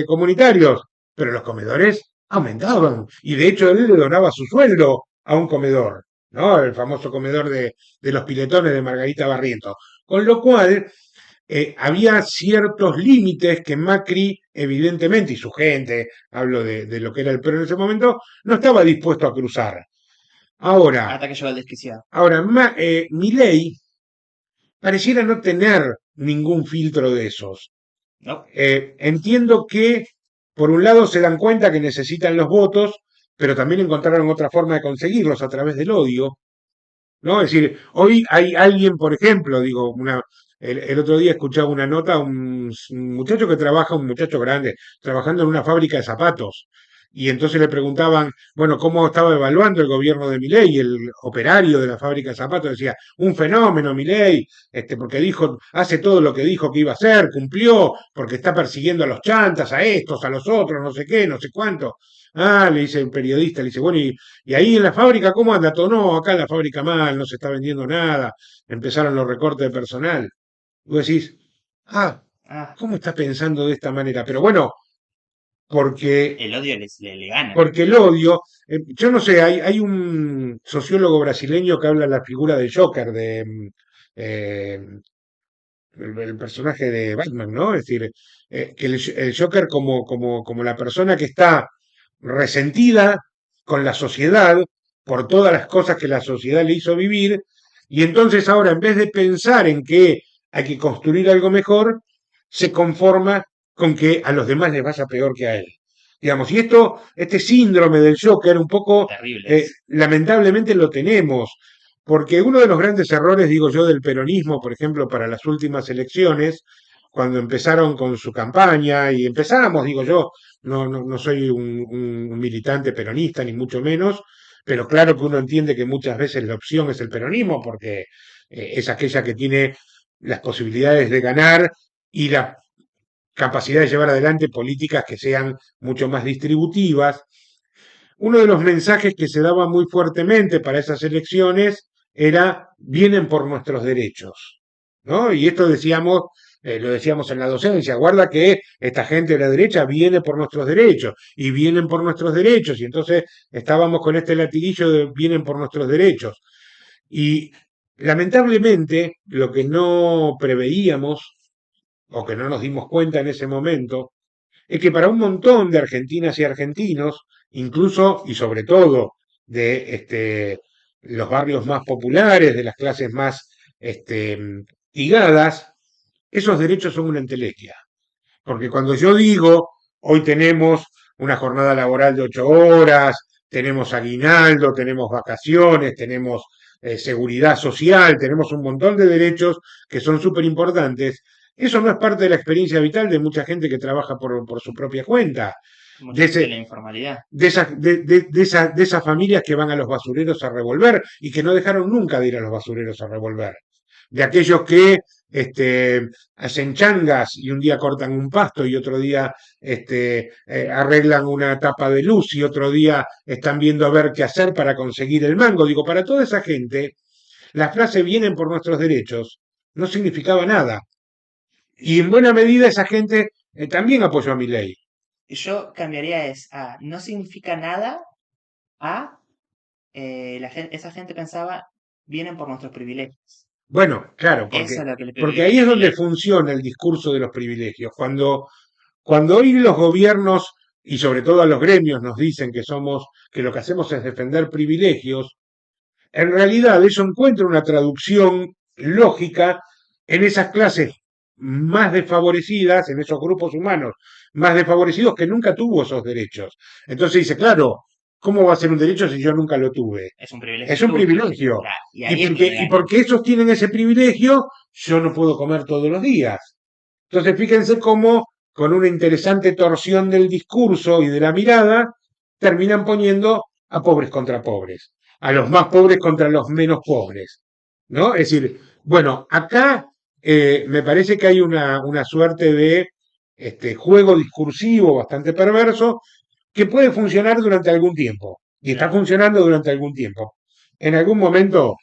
comunitarios, pero los comedores aumentaban. Y de hecho él le donaba su sueldo a un comedor, ¿no? El famoso comedor de los piletones de Margarita Barrientos. Con lo cual, había ciertos límites que Macri, evidentemente, y su gente, hablo de lo que era el PRO en ese momento, no estaba dispuesto a cruzar. Ahora, Hasta que llegó el desquiciado. Milei pareciera no tener ningún filtro de esos. No. Entiendo que, por un lado, se dan cuenta que necesitan los votos pero también encontraron otra forma de conseguirlos a través del odio, ¿no? Es decir, hoy hay alguien, por ejemplo, digo, el otro día escuchaba una nota, un muchacho que trabaja, un muchacho grande, trabajando en una fábrica de zapatos. Y entonces le preguntaban, bueno, cómo estaba evaluando el gobierno de Milei, el operario de la fábrica de zapatos decía, un fenómeno Milei, porque dijo, hace todo lo que dijo que iba a hacer, cumplió, porque está persiguiendo a los chantas, a estos, a los otros, no sé qué, no sé cuánto. Ah, le dice el periodista, le dice, bueno, y ahí en la fábrica, ¿cómo anda todo? No, acá en la fábrica mal, no se está vendiendo nada, empezaron los recortes de personal. Y vos decís, ah, Ah, ¿cómo está pensando de esta manera? Pero bueno, porque, el odio le gana. porque el odio, yo no sé, hay un sociólogo brasileño que habla de la figura del Joker, eh, el personaje de Batman, ¿no? Es decir, que el Joker como la persona que está resentida con la sociedad por todas las cosas que la sociedad le hizo vivir, y entonces ahora en vez de pensar en que hay que construir algo mejor, se conforma con que a los demás les vaya peor que a él. Digamos, y este síndrome del Joker, un poco, Terrible es. lamentablemente lo tenemos, porque uno de los grandes errores, digo yo, del peronismo, por ejemplo, para las últimas elecciones, cuando empezaron con su campaña, y empezamos, digo yo, no soy un militante peronista, ni mucho menos, pero claro que uno entiende que muchas veces la opción es el peronismo, porque es aquella que tiene las posibilidades de ganar y la capacidad de llevar adelante políticas que sean mucho más distributivas. Uno de los mensajes que se daba muy fuertemente para esas elecciones era vienen por nuestros derechos, ¿no? Y esto decíamos, lo decíamos en la docencia, guarda que esta gente de la derecha viene por nuestros derechos y vienen por nuestros derechos y entonces estábamos con este latiguillo de vienen por nuestros derechos. Y lamentablemente lo que no preveíamos o que no nos dimos cuenta en ese momento es que para un montón de argentinas y argentinos, incluso y sobre todo de los barrios más populares, de las clases más ligadas, esos derechos son una entelequia. Porque cuando yo digo, hoy tenemos una jornada laboral de 8 horas, tenemos aguinaldo, tenemos vacaciones, tenemos seguridad social, tenemos un montón de derechos que son súper importantes, eso no es parte de la experiencia vital de mucha gente que trabaja por su propia cuenta, Mucha de, gente ese, en la informalidad. de esas familias que van a los basureros a revolver y que no dejaron nunca de ir a los basureros a revolver, de aquellos que hacen changas y un día cortan un pasto y otro día arreglan una tapa de luz y otro día están viendo a ver qué hacer para conseguir el mango. Digo, para toda esa gente, la frase vienen por nuestros derechos no significaba nada. Y en buena medida esa gente también apoyó a mi ley. Yo cambiaría es a no significa nada a esa gente pensaba vienen por nuestros privilegios. Bueno, claro, Eso es lo que le porque pediría a ahí es mi donde ley. funciona el discurso de los privilegios. Cuando hoy los gobiernos y sobre todo a los gremios nos dicen que lo que hacemos es defender privilegios, en realidad eso encuentra una traducción lógica en esas clases más desfavorecidas, en esos grupos humanos más desfavorecidos que nunca tuvo esos derechos. Entonces dice, claro, ¿cómo va a ser un derecho si yo nunca lo tuve? Es un privilegio Es un tuyo. privilegio. Claro, y Y ahí es porque, donde y gana. porque esos tienen ese privilegio, yo no puedo comer todos los días. Entonces, fíjense cómo, con una interesante torsión del discurso y de la mirada, terminan poniendo a pobres contra pobres, a los más pobres contra los menos pobres, ¿no? Es decir, bueno, acá me parece que hay una suerte de juego discursivo bastante perverso que puede funcionar durante algún tiempo, y está Claro. funcionando durante algún tiempo. En algún momento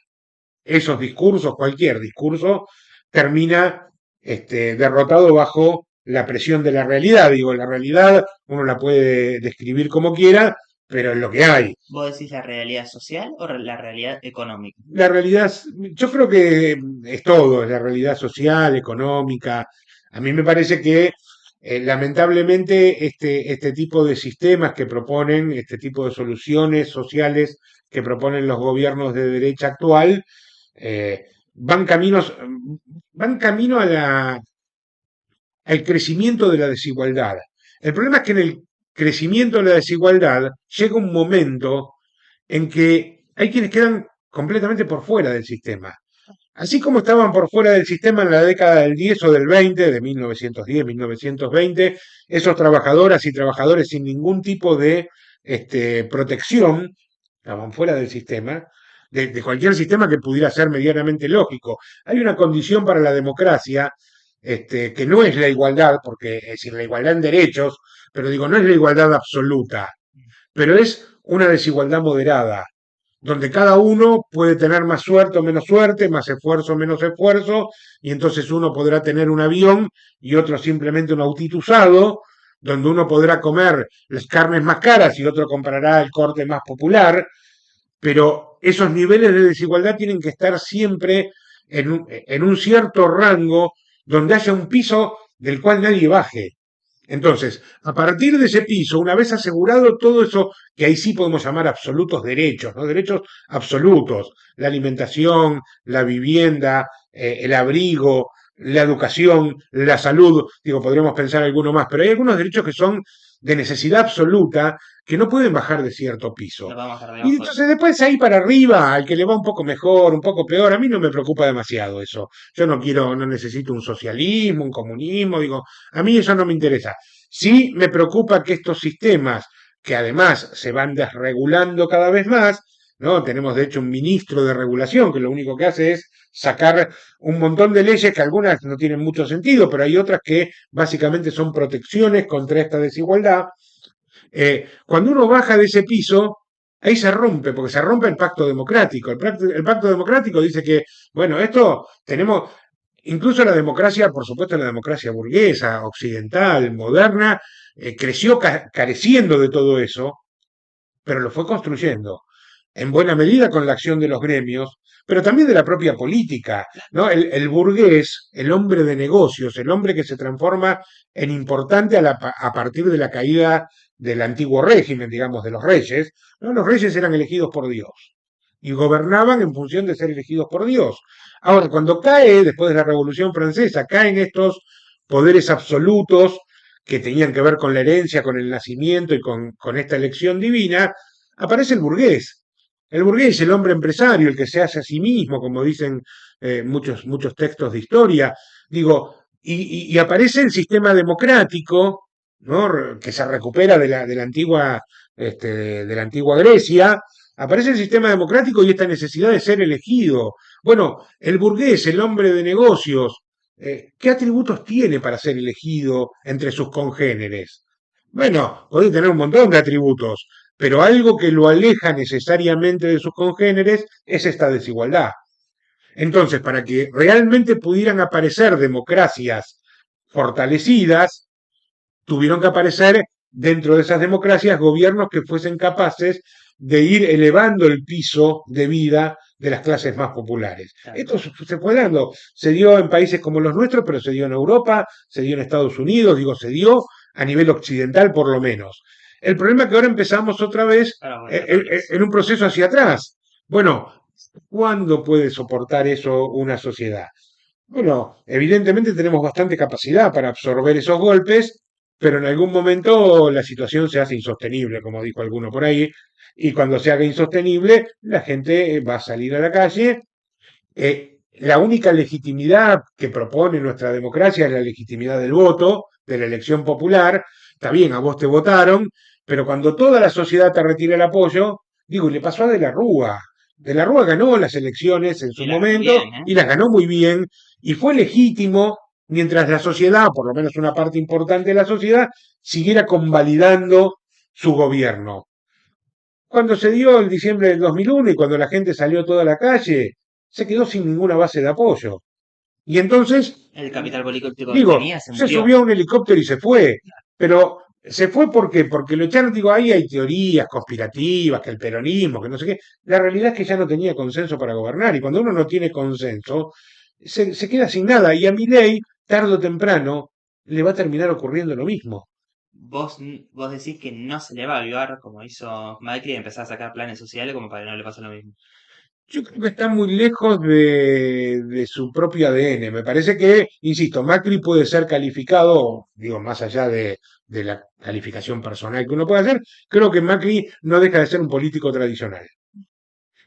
esos discursos, cualquier discurso, termina derrotado bajo la presión de la realidad. Digo, la realidad uno la puede describir como quiera, pero es lo que hay. ¿Vos decís la realidad social o la realidad económica? La realidad, yo creo que es todo, es la realidad social, económica. A mí me parece que lamentablemente este tipo de sistemas que proponen, este tipo de soluciones sociales que proponen los gobiernos de derecha actual, eh, van caminos, van camino al crecimiento de la desigualdad. El problema es que crecimiento de la desigualdad, llega un momento en que hay quienes quedan completamente por fuera del sistema. Así como estaban por fuera del sistema en la década del 10 o del 20, de 1910, 1920, esos trabajadoras y trabajadores sin ningún tipo de protección, estaban fuera del sistema, de cualquier sistema que pudiera ser medianamente lógico. Hay una condición para la democracia que no es la igualdad, porque es decir, la igualdad en derechos, pero digo, no es la igualdad absoluta, pero es una desigualdad moderada, donde cada uno puede tener más suerte o menos suerte, más esfuerzo o menos esfuerzo, y entonces uno podrá tener un avión y otro simplemente un autito usado, donde uno podrá comer las carnes más caras y otro comprará el corte más popular, pero esos niveles de desigualdad tienen que estar siempre en un cierto rango donde haya un piso del cual nadie baje. Entonces, a partir de ese piso, una vez asegurado todo eso que ahí sí podemos llamar absolutos derechos, ¿no? Derechos absolutos, la alimentación, la vivienda, el abrigo, la educación, la salud, digo, podríamos pensar alguno más, pero hay algunos derechos que son de necesidad absoluta que no pueden bajar de cierto No piso. vamos a dejar Y debajo de eso. entonces después ahí para arriba, al que le va un poco mejor, un poco peor, a mí no me preocupa demasiado eso. Yo no quiero, no necesito un socialismo, un comunismo, digo, a mí eso no me interesa. Sí me preocupa que estos sistemas, que además se van desregulando cada vez más, ¿no? Tenemos de hecho un ministro de regulación que lo único que hace es sacar un montón de leyes que algunas no tienen mucho sentido, pero hay otras que básicamente son protecciones contra esta desigualdad. Cuando uno baja de ese piso, ahí se rompe, porque se rompe el pacto democrático. El pacto democrático dice que, bueno, esto tenemos, incluso la democracia, por supuesto la democracia burguesa, occidental, moderna, creció careciendo de todo eso, pero lo fue construyendo, en buena medida con la acción de los gremios, pero también de la propia política, ¿no? El burgués, el hombre de negocios, el hombre que se transforma en importante a partir de la caída del antiguo régimen, digamos, de los reyes, ¿no? Los reyes eran elegidos por Dios y gobernaban en función de ser elegidos por Dios. Ahora, cuando cae, después de la Revolución Francesa, caen estos poderes absolutos que tenían que ver con la herencia, con el nacimiento y con esta elección divina, aparece el burgués. El burgués, el hombre empresario, el que se hace a sí mismo, como dicen muchos textos de historia. Digo, y aparece el sistema democrático, ¿no? Que se recupera de la antigua Grecia. Aparece el sistema democrático y esta necesidad de ser elegido. Bueno, el burgués, el hombre de negocios, ¿qué atributos tiene para ser elegido entre sus congéneres? Bueno, puede tener un montón de atributos, pero algo que lo aleja necesariamente de sus congéneres es esta desigualdad. Entonces, para que realmente pudieran aparecer democracias fortalecidas, tuvieron que aparecer dentro de esas democracias gobiernos que fuesen capaces de ir elevando el piso de vida de las clases más populares. Claro. Esto se fue dando, se dio en países como los nuestros, pero se dio en Europa, se dio en Estados Unidos, digo, se dio a nivel occidental por lo menos. El problema es que ahora empezamos otra vez Ahora volver para atrás. en un proceso hacia atrás. Bueno, ¿cuándo puede soportar eso una sociedad? Bueno, evidentemente tenemos bastante capacidad para absorber esos golpes, pero en algún momento la situación se hace insostenible, como dijo alguno por ahí, y cuando se haga insostenible, la gente va a salir a la calle. La única legitimidad que propone nuestra democracia es la legitimidad del voto, de la elección popular. Está bien, a vos te votaron, pero cuando toda la sociedad te retira el apoyo, digo, y le pasó a De la Rúa. De la Rúa ganó las elecciones en su Y las ganó momento bien, ¿eh? y las ganó muy bien, y fue legítimo mientras la sociedad, por lo menos una parte importante de la sociedad, siguiera convalidando su gobierno. Cuando se dio el diciembre del 2001 y cuando la gente salió toda a la calle, se quedó sin ninguna base de apoyo. Y entonces, El capital político que digo, tenía se se murió. subió a un helicóptero y se fue. Pero se fue ¿por qué? Porque lo echaron, digo, ahí hay teorías conspirativas, que el peronismo, que no sé qué. La realidad es que ya no tenía consenso para gobernar. Y cuando uno no tiene consenso, se queda sin nada. Y a Milei, tarde o temprano, le va a terminar ocurriendo lo mismo. Vos decís que no se le va a avivar como hizo Macri y empezar a sacar planes sociales como para que no le pase lo mismo. Yo creo que está muy lejos de su propio ADN. Me parece que, insisto, Macri puede ser calificado, digo, más allá de la calificación personal que uno puede hacer, creo que Macri no deja de ser un político tradicional.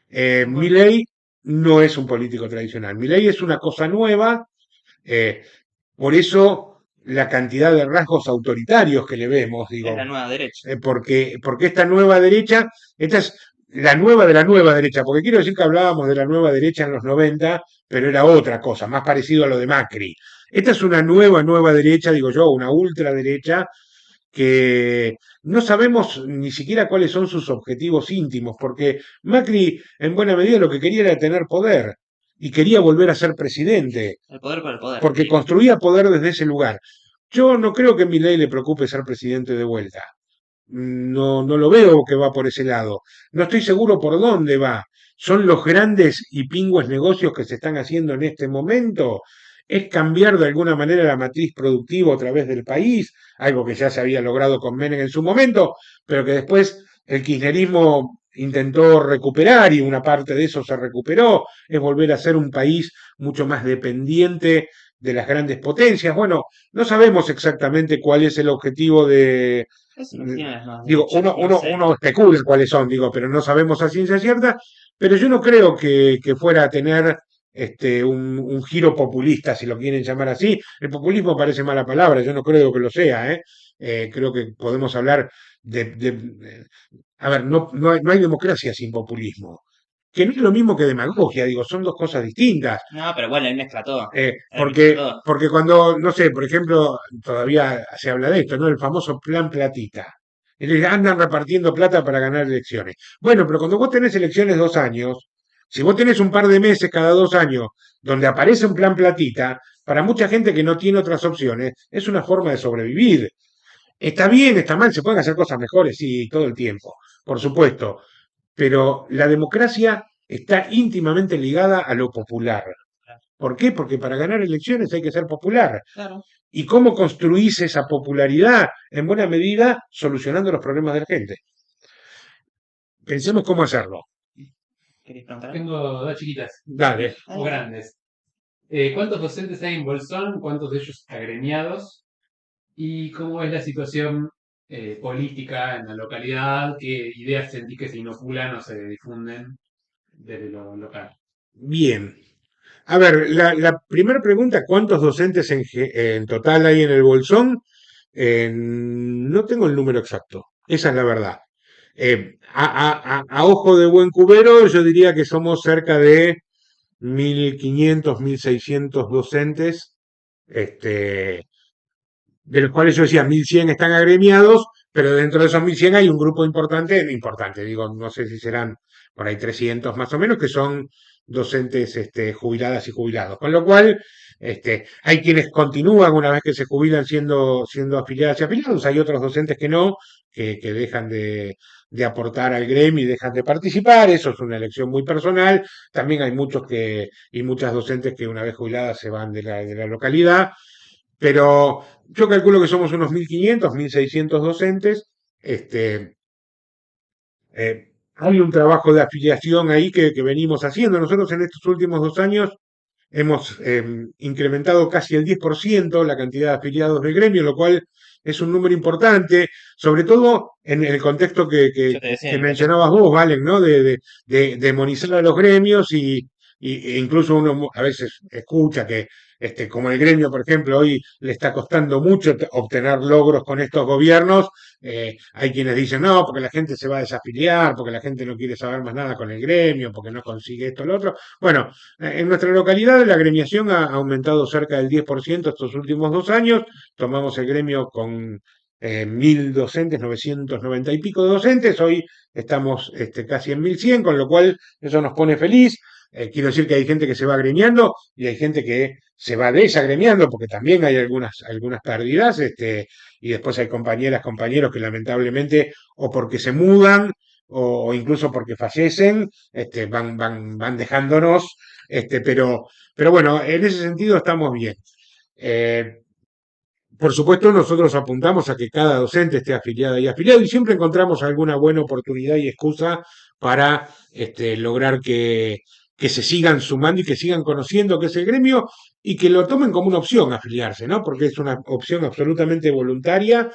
Concuerdo. Milei no es un político tradicional. Milei es una cosa nueva, eh, por eso la cantidad de rasgos autoritarios que le vemos, Es la digo, nueva derecha. porque esta nueva derecha, esta es la nueva de la nueva derecha, porque quiero decir que hablábamos de la nueva derecha en los 90, pero era otra cosa, más parecido a lo de Macri. Esta es una nueva derecha, digo yo, una ultraderecha que no sabemos ni siquiera cuáles son sus objetivos íntimos, porque Macri en buena medida lo que quería era tener poder y quería volver a ser presidente, El poder por el poder. porque construía poder desde ese lugar. Yo no creo que a Milei le preocupe ser presidente de vuelta. No lo veo que va por ese lado. No estoy seguro por dónde va. ¿Son los grandes y pingües negocios que se están haciendo en este momento? ¿Es cambiar de alguna manera la matriz productiva a través del país? Algo que ya se había logrado con Menem en su momento, pero que después el kirchnerismo intentó recuperar y una parte de eso se recuperó. Es volver a ser un país mucho más dependiente de las grandes potencias. Bueno, no sabemos exactamente cuál es el objetivo Eso es lo que tienen las nuevas digo, derechas. No sé. uno especula cuáles son, digo, pero no sabemos a ciencia cierta, pero yo no creo que fuera a tener un giro populista, si lo quieren llamar así. El populismo parece mala palabra, yo no creo que lo sea, ¿eh? Creo que podemos hablar a ver, no hay democracia sin populismo, que no es lo mismo que demagogia, digo, son dos cosas distintas. No, pero bueno, él mezcla todo. Él mezcla Porque, todo. porque cuando, no sé, por ejemplo, todavía se habla de esto, ¿no? El famoso plan platita. Y les andan repartiendo plata para ganar elecciones. Bueno, pero cuando vos tenés elecciones 2 años, si vos tenés un par de meses cada 2 años donde aparece un plan platita, para mucha gente que no tiene otras opciones, es una forma de sobrevivir. Está bien, está mal, se pueden hacer cosas mejores, sí, todo el tiempo, por supuesto, pero la democracia está íntimamente ligada a lo popular. ¿Por qué? Porque para ganar elecciones hay que ser popular. Claro. ¿Y cómo construís esa popularidad? En buena medida, solucionando los problemas de la gente. Pensemos cómo hacerlo. ¿Queréis preguntar algo? Tengo dos chiquitas Dale. o grandes. ¿Cuántos docentes hay en Bolsón? ¿Cuántos de ellos agremiados? ¿Y cómo es la situación política en la localidad? ¿Qué ideas sentís que se inoculan o se difunden desde lo local? Bien. A ver, la primera pregunta, ¿cuántos docentes en total hay en el Bolsón? No tengo el número exacto. Esa es la verdad. A ojo de buen cubero, yo diría que somos cerca de 1500, 1600 docentes, este, de los cuales yo decía 1100 están agremiados, pero dentro de esos 1100 hay un grupo importante, digo, no sé si serán por ahí 300 más o menos, que son docentes jubiladas y jubilados. Con lo cual, hay quienes continúan una vez que se jubilan siendo afiliadas y afiliados, hay otros docentes que no, que dejan de aportar al gremio y dejan de participar, eso es una elección muy personal. También hay muchos y muchas docentes que una vez jubiladas se van de la localidad, pero yo calculo que somos unos 1500, 1600 docentes. Hay un trabajo de afiliación ahí que venimos haciendo. Nosotros en estos últimos 2 años hemos incrementado casi el 10% la cantidad de afiliados del gremio, lo cual es un número importante, sobre todo en el contexto Yo te decía que en el contexto. mencionabas vos, Valen, ¿no? De demonizar a los gremios e incluso uno a veces escucha que, como el gremio, por ejemplo, hoy le está costando mucho obtener logros con estos gobiernos. Hay quienes dicen, no, porque la gente se va a desafiliar, porque la gente no quiere saber más nada con el gremio, porque no consigue esto o lo otro. Bueno, en nuestra localidad la agremiación ha aumentado cerca del 10% estos últimos 2 años. Tomamos el gremio con 1000 docentes, 990 y pico de docentes. Hoy estamos casi en 1100, con lo cual eso nos pone feliz. Quiero decir que hay gente que se va agremiando y hay gente que se va desagremiando, porque también hay algunas pérdidas, y después hay compañeras, compañeros que lamentablemente o porque se mudan o incluso porque fallecen, van dejándonos, pero bueno, en ese sentido estamos bien. Eh, por supuesto, nosotros apuntamos a que cada docente esté afiliada y afiliado y siempre encontramos alguna buena oportunidad y excusa para lograr que se sigan sumando y que sigan conociendo qué es el gremio y que lo tomen como una opción afiliarse, ¿no? Porque es una opción absolutamente voluntaria,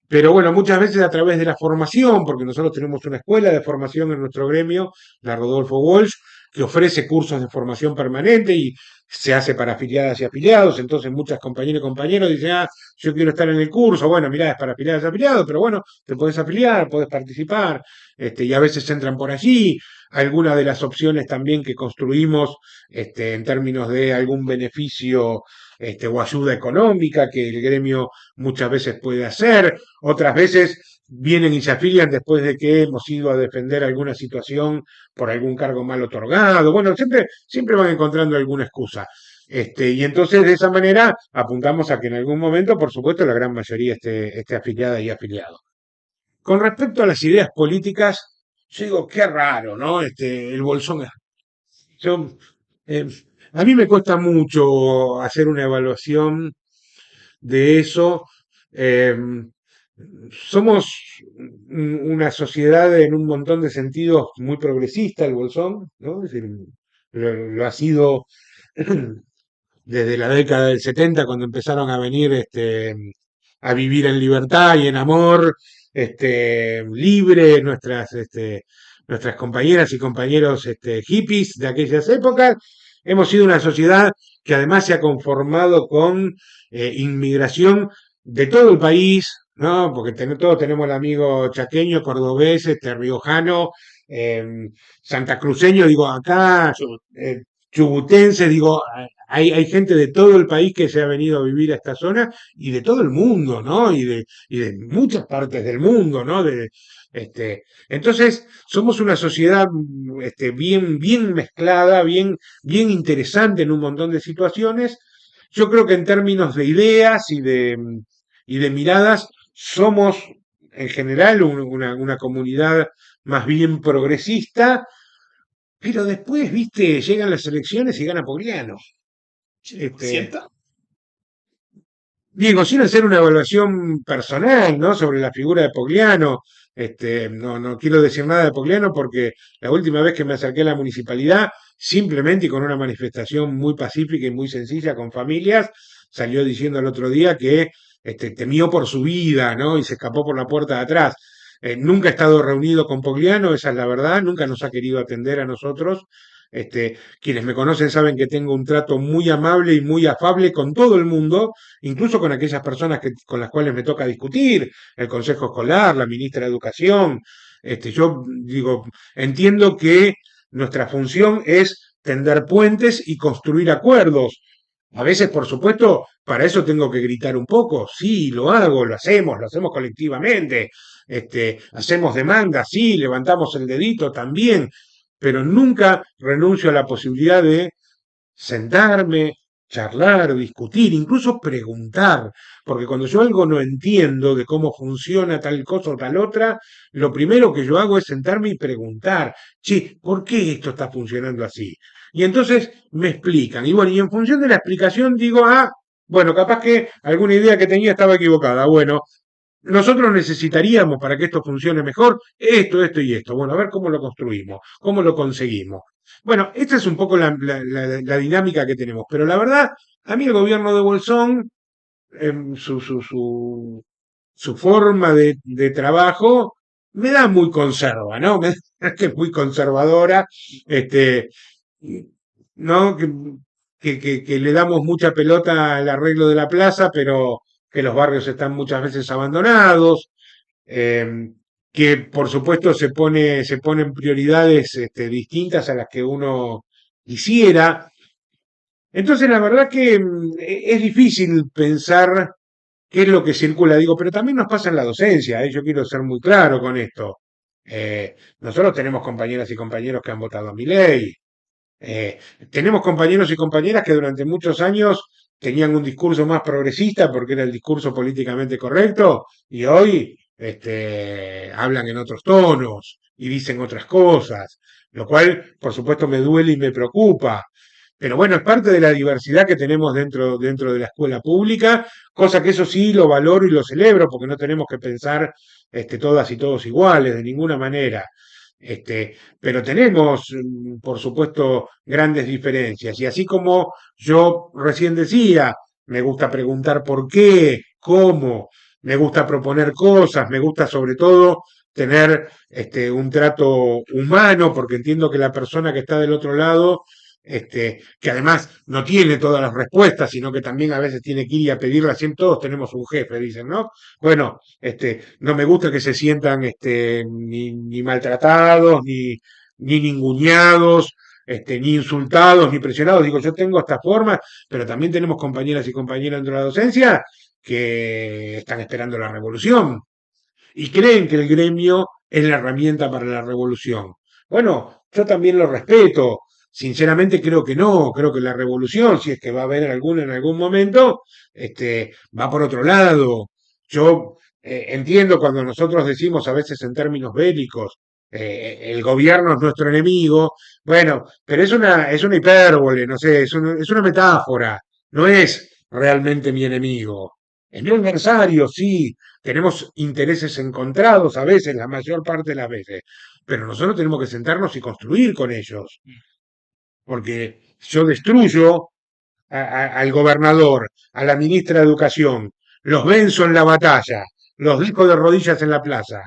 pero bueno, muchas veces a través de la formación, porque nosotros tenemos una escuela de formación en nuestro gremio, la Rodolfo Walsh, que ofrece cursos de formación permanente y se hace para afiliadas y afiliados, entonces muchas compañeras y compañeros dicen, ah, yo quiero estar en el curso, bueno, mirá, es para afiliadas y afiliados, pero bueno, te podés afiliar, podés participar, y a veces entran por allí, algunas de las opciones también que construimos, en términos de algún beneficio, o ayuda económica que el gremio muchas veces puede hacer, otras veces vienen y se afilian después de que hemos ido a defender alguna situación por algún cargo mal otorgado. Bueno, siempre van encontrando alguna excusa. Y entonces de esa manera apuntamos a que en algún momento, por supuesto, la gran mayoría esté afiliada y afiliado. Con respecto a las ideas políticas, yo digo, qué raro, ¿no? El Bolsón. Yo, eh, a mí me cuesta mucho hacer una evaluación de eso. Eh, Somos una sociedad en un montón de sentidos muy progresista, el Bolsón, ¿no? Es decir, lo ha sido desde la década del 70, cuando empezaron a venir a vivir en libertad y en amor libre nuestras compañeras y compañeros hippies de aquellas épocas. Hemos sido una sociedad que además se ha conformado con inmigración de todo el país, ¿no? Porque todos tenemos el amigo chaqueño, cordobés, riojano, eh, santacruceño, digo, acá, chubutense, digo, hay gente de todo el país que se ha venido a vivir a esta zona y de todo el mundo, ¿no? Y de muchas partes del mundo, ¿no? Entonces, somos una sociedad bien mezclada, bien interesante en un montón de situaciones. Yo creo que en términos de ideas y de miradas, somos en general una comunidad más bien progresista, pero después, viste, llegan las elecciones y gana Pogliano. Este, ¿Siento? Digo, sin hacer una evaluación personal, ¿no? Sobre la figura de Pogliano. No quiero decir nada de Pogliano porque la última vez que me acerqué a la municipalidad, simplemente y con una manifestación muy pacífica y muy sencilla con familias, salió diciendo el otro día que temió por su vida, ¿no? Y se escapó por la puerta de atrás. Nunca ha estado reunido con Pogliano, esa es la verdad, nunca nos ha querido atender a nosotros. Quienes me conocen saben que tengo un trato muy amable y muy afable con todo el mundo, incluso con aquellas personas con las cuales me toca discutir, el Consejo Escolar, la ministra de Educación. Yo digo, entiendo que nuestra función es tender puentes y construir acuerdos. A veces, por supuesto, para eso tengo que gritar un poco. Sí, lo hago, lo hacemos colectivamente. Hacemos demandas, sí, levantamos el dedito también, pero nunca renuncio a la posibilidad de sentarme, charlar, discutir, incluso preguntar, porque cuando yo algo no entiendo de cómo funciona tal cosa o tal otra, lo primero que yo hago es sentarme y preguntar, che, ¿por qué esto está funcionando así? Y entonces me explican, y bueno, y en función de la explicación digo, ah, bueno, capaz que alguna idea que tenía estaba equivocada, bueno, nosotros necesitaríamos para que esto funcione mejor esto y esto. Bueno, a ver cómo lo construimos, cómo lo conseguimos. Bueno, esta es un poco la dinámica que tenemos. Pero la verdad, a mí el gobierno de Bolsón, su forma de trabajo, me da muy conserva, ¿no? Me da que es muy conservadora, este, ¿no? Que le damos mucha pelota al arreglo de la plaza, pero que los barrios están muchas veces abandonados, eh, que por supuesto se ponen prioridades distintas a las que uno quisiera. Entonces, la verdad que es difícil pensar qué es lo que circula, digo, pero también nos pasa en la docencia, yo quiero ser muy claro con esto. Nosotros tenemos compañeras y compañeros que han votado a mi ley, eh, tenemos compañeros y compañeras que durante muchos años tenían un discurso más progresista porque era el discurso políticamente correcto y hoy hablan en otros tonos y dicen otras cosas, lo cual por supuesto me duele y me preocupa. pero bueno, es parte de la diversidad que tenemos dentro de la escuela pública, cosa que eso sí lo valoro y lo celebro, porque no tenemos que pensar todas y todos iguales, de ninguna manera. Pero tenemos, por supuesto, grandes diferencias. Y así como yo recién decía, me gusta preguntar por qué, cómo, me gusta proponer cosas, me gusta sobre todo tener un trato humano, porque entiendo que la persona que está del otro lado, que además no tiene todas las respuestas, sino que también a veces tiene que ir a pedirlas, siempre todos tenemos un jefe, dicen, ¿no? Bueno, no me gusta que se sientan ni maltratados, ni ninguneados, ni insultados, ni presionados. Digo, yo tengo estas formas, pero también tenemos compañeras y compañeros dentro de la docencia que están esperando la revolución y creen que el gremio es la herramienta para la revolución. Bueno, yo también lo respeto. Sinceramente creo que no, creo que la revolución, si es que va a haber alguna en algún momento, va por otro lado. Yo entiendo cuando nosotros decimos a veces en términos bélicos, el gobierno es nuestro enemigo, bueno, pero es una hipérbole, no sé, es una metáfora, no es realmente mi enemigo. Es mi adversario, sí, tenemos intereses encontrados a veces, la mayor parte de las veces, pero nosotros tenemos que sentarnos y construir con ellos, porque yo destruyo al gobernador, a la ministra de Educación, los venzo en la batalla, los dejo de rodillas en la plaza.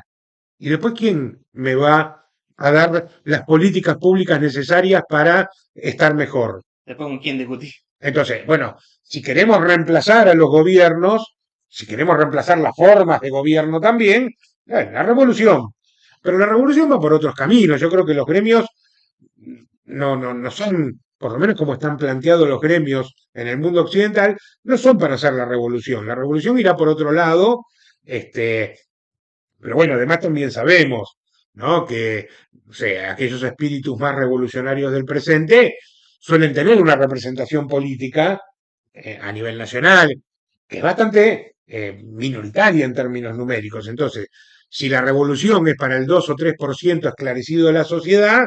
¿Y después quién me va a dar las políticas públicas necesarias para estar mejor? Después con quién discutir. Entonces, bueno, si queremos reemplazar a los gobiernos, si queremos reemplazar las formas de gobierno también, la revolución. Pero la revolución va por otros caminos. Yo creo que los gremios no son, por lo menos como están planteados los gremios en el mundo occidental, no son para hacer la revolución. La revolución irá por otro lado, pero bueno, además también sabemos, ¿no? Que o sea, aquellos espíritus más revolucionarios del presente suelen tener una representación política a nivel nacional que es bastante minoritaria en términos numéricos. Entonces, si la revolución es para el 2 o 3% esclarecido de la sociedad,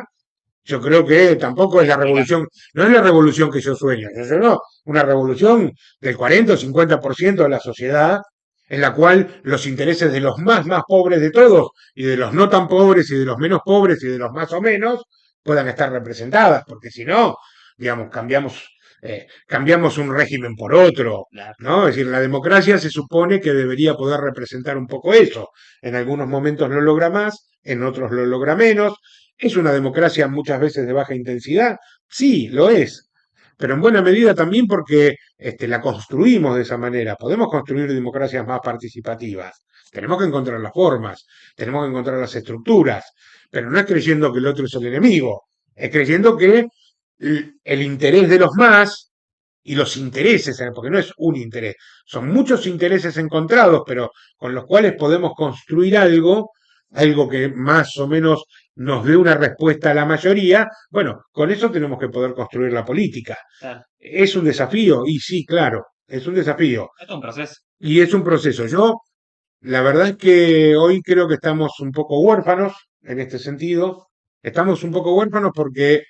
yo creo que tampoco es la revolución, no es la revolución que yo sueño, yo sueño una revolución del 40 o 50% de la sociedad, en la cual los intereses de los más pobres de todos, y de los no tan pobres, y de los menos pobres, y de los más o menos, puedan estar representadas, porque si no, digamos, cambiamos un régimen por otro, Claro. ¿no? Es decir, la democracia se supone que debería poder representar un poco eso. En algunos momentos lo logra más, en otros lo logra menos, ¿es una democracia muchas veces de baja intensidad? Sí, lo es, pero en buena medida también porque la construimos de esa manera. Podemos construir democracias más participativas. Tenemos que encontrar las formas, tenemos que encontrar las estructuras, pero no es creyendo que el otro es el enemigo, es creyendo que el interés de los más y los intereses, porque no es un interés, son muchos intereses encontrados, pero con los cuales podemos construir algo que más o menos nos dé una respuesta a la mayoría, bueno, con eso tenemos que poder construir la política. Claro. Es un desafío, y sí, claro, es un desafío, Esto es un proceso. y es un proceso. Yo, la verdad es que hoy creo que estamos un poco huérfanos en este sentido, estamos un poco huérfanos porque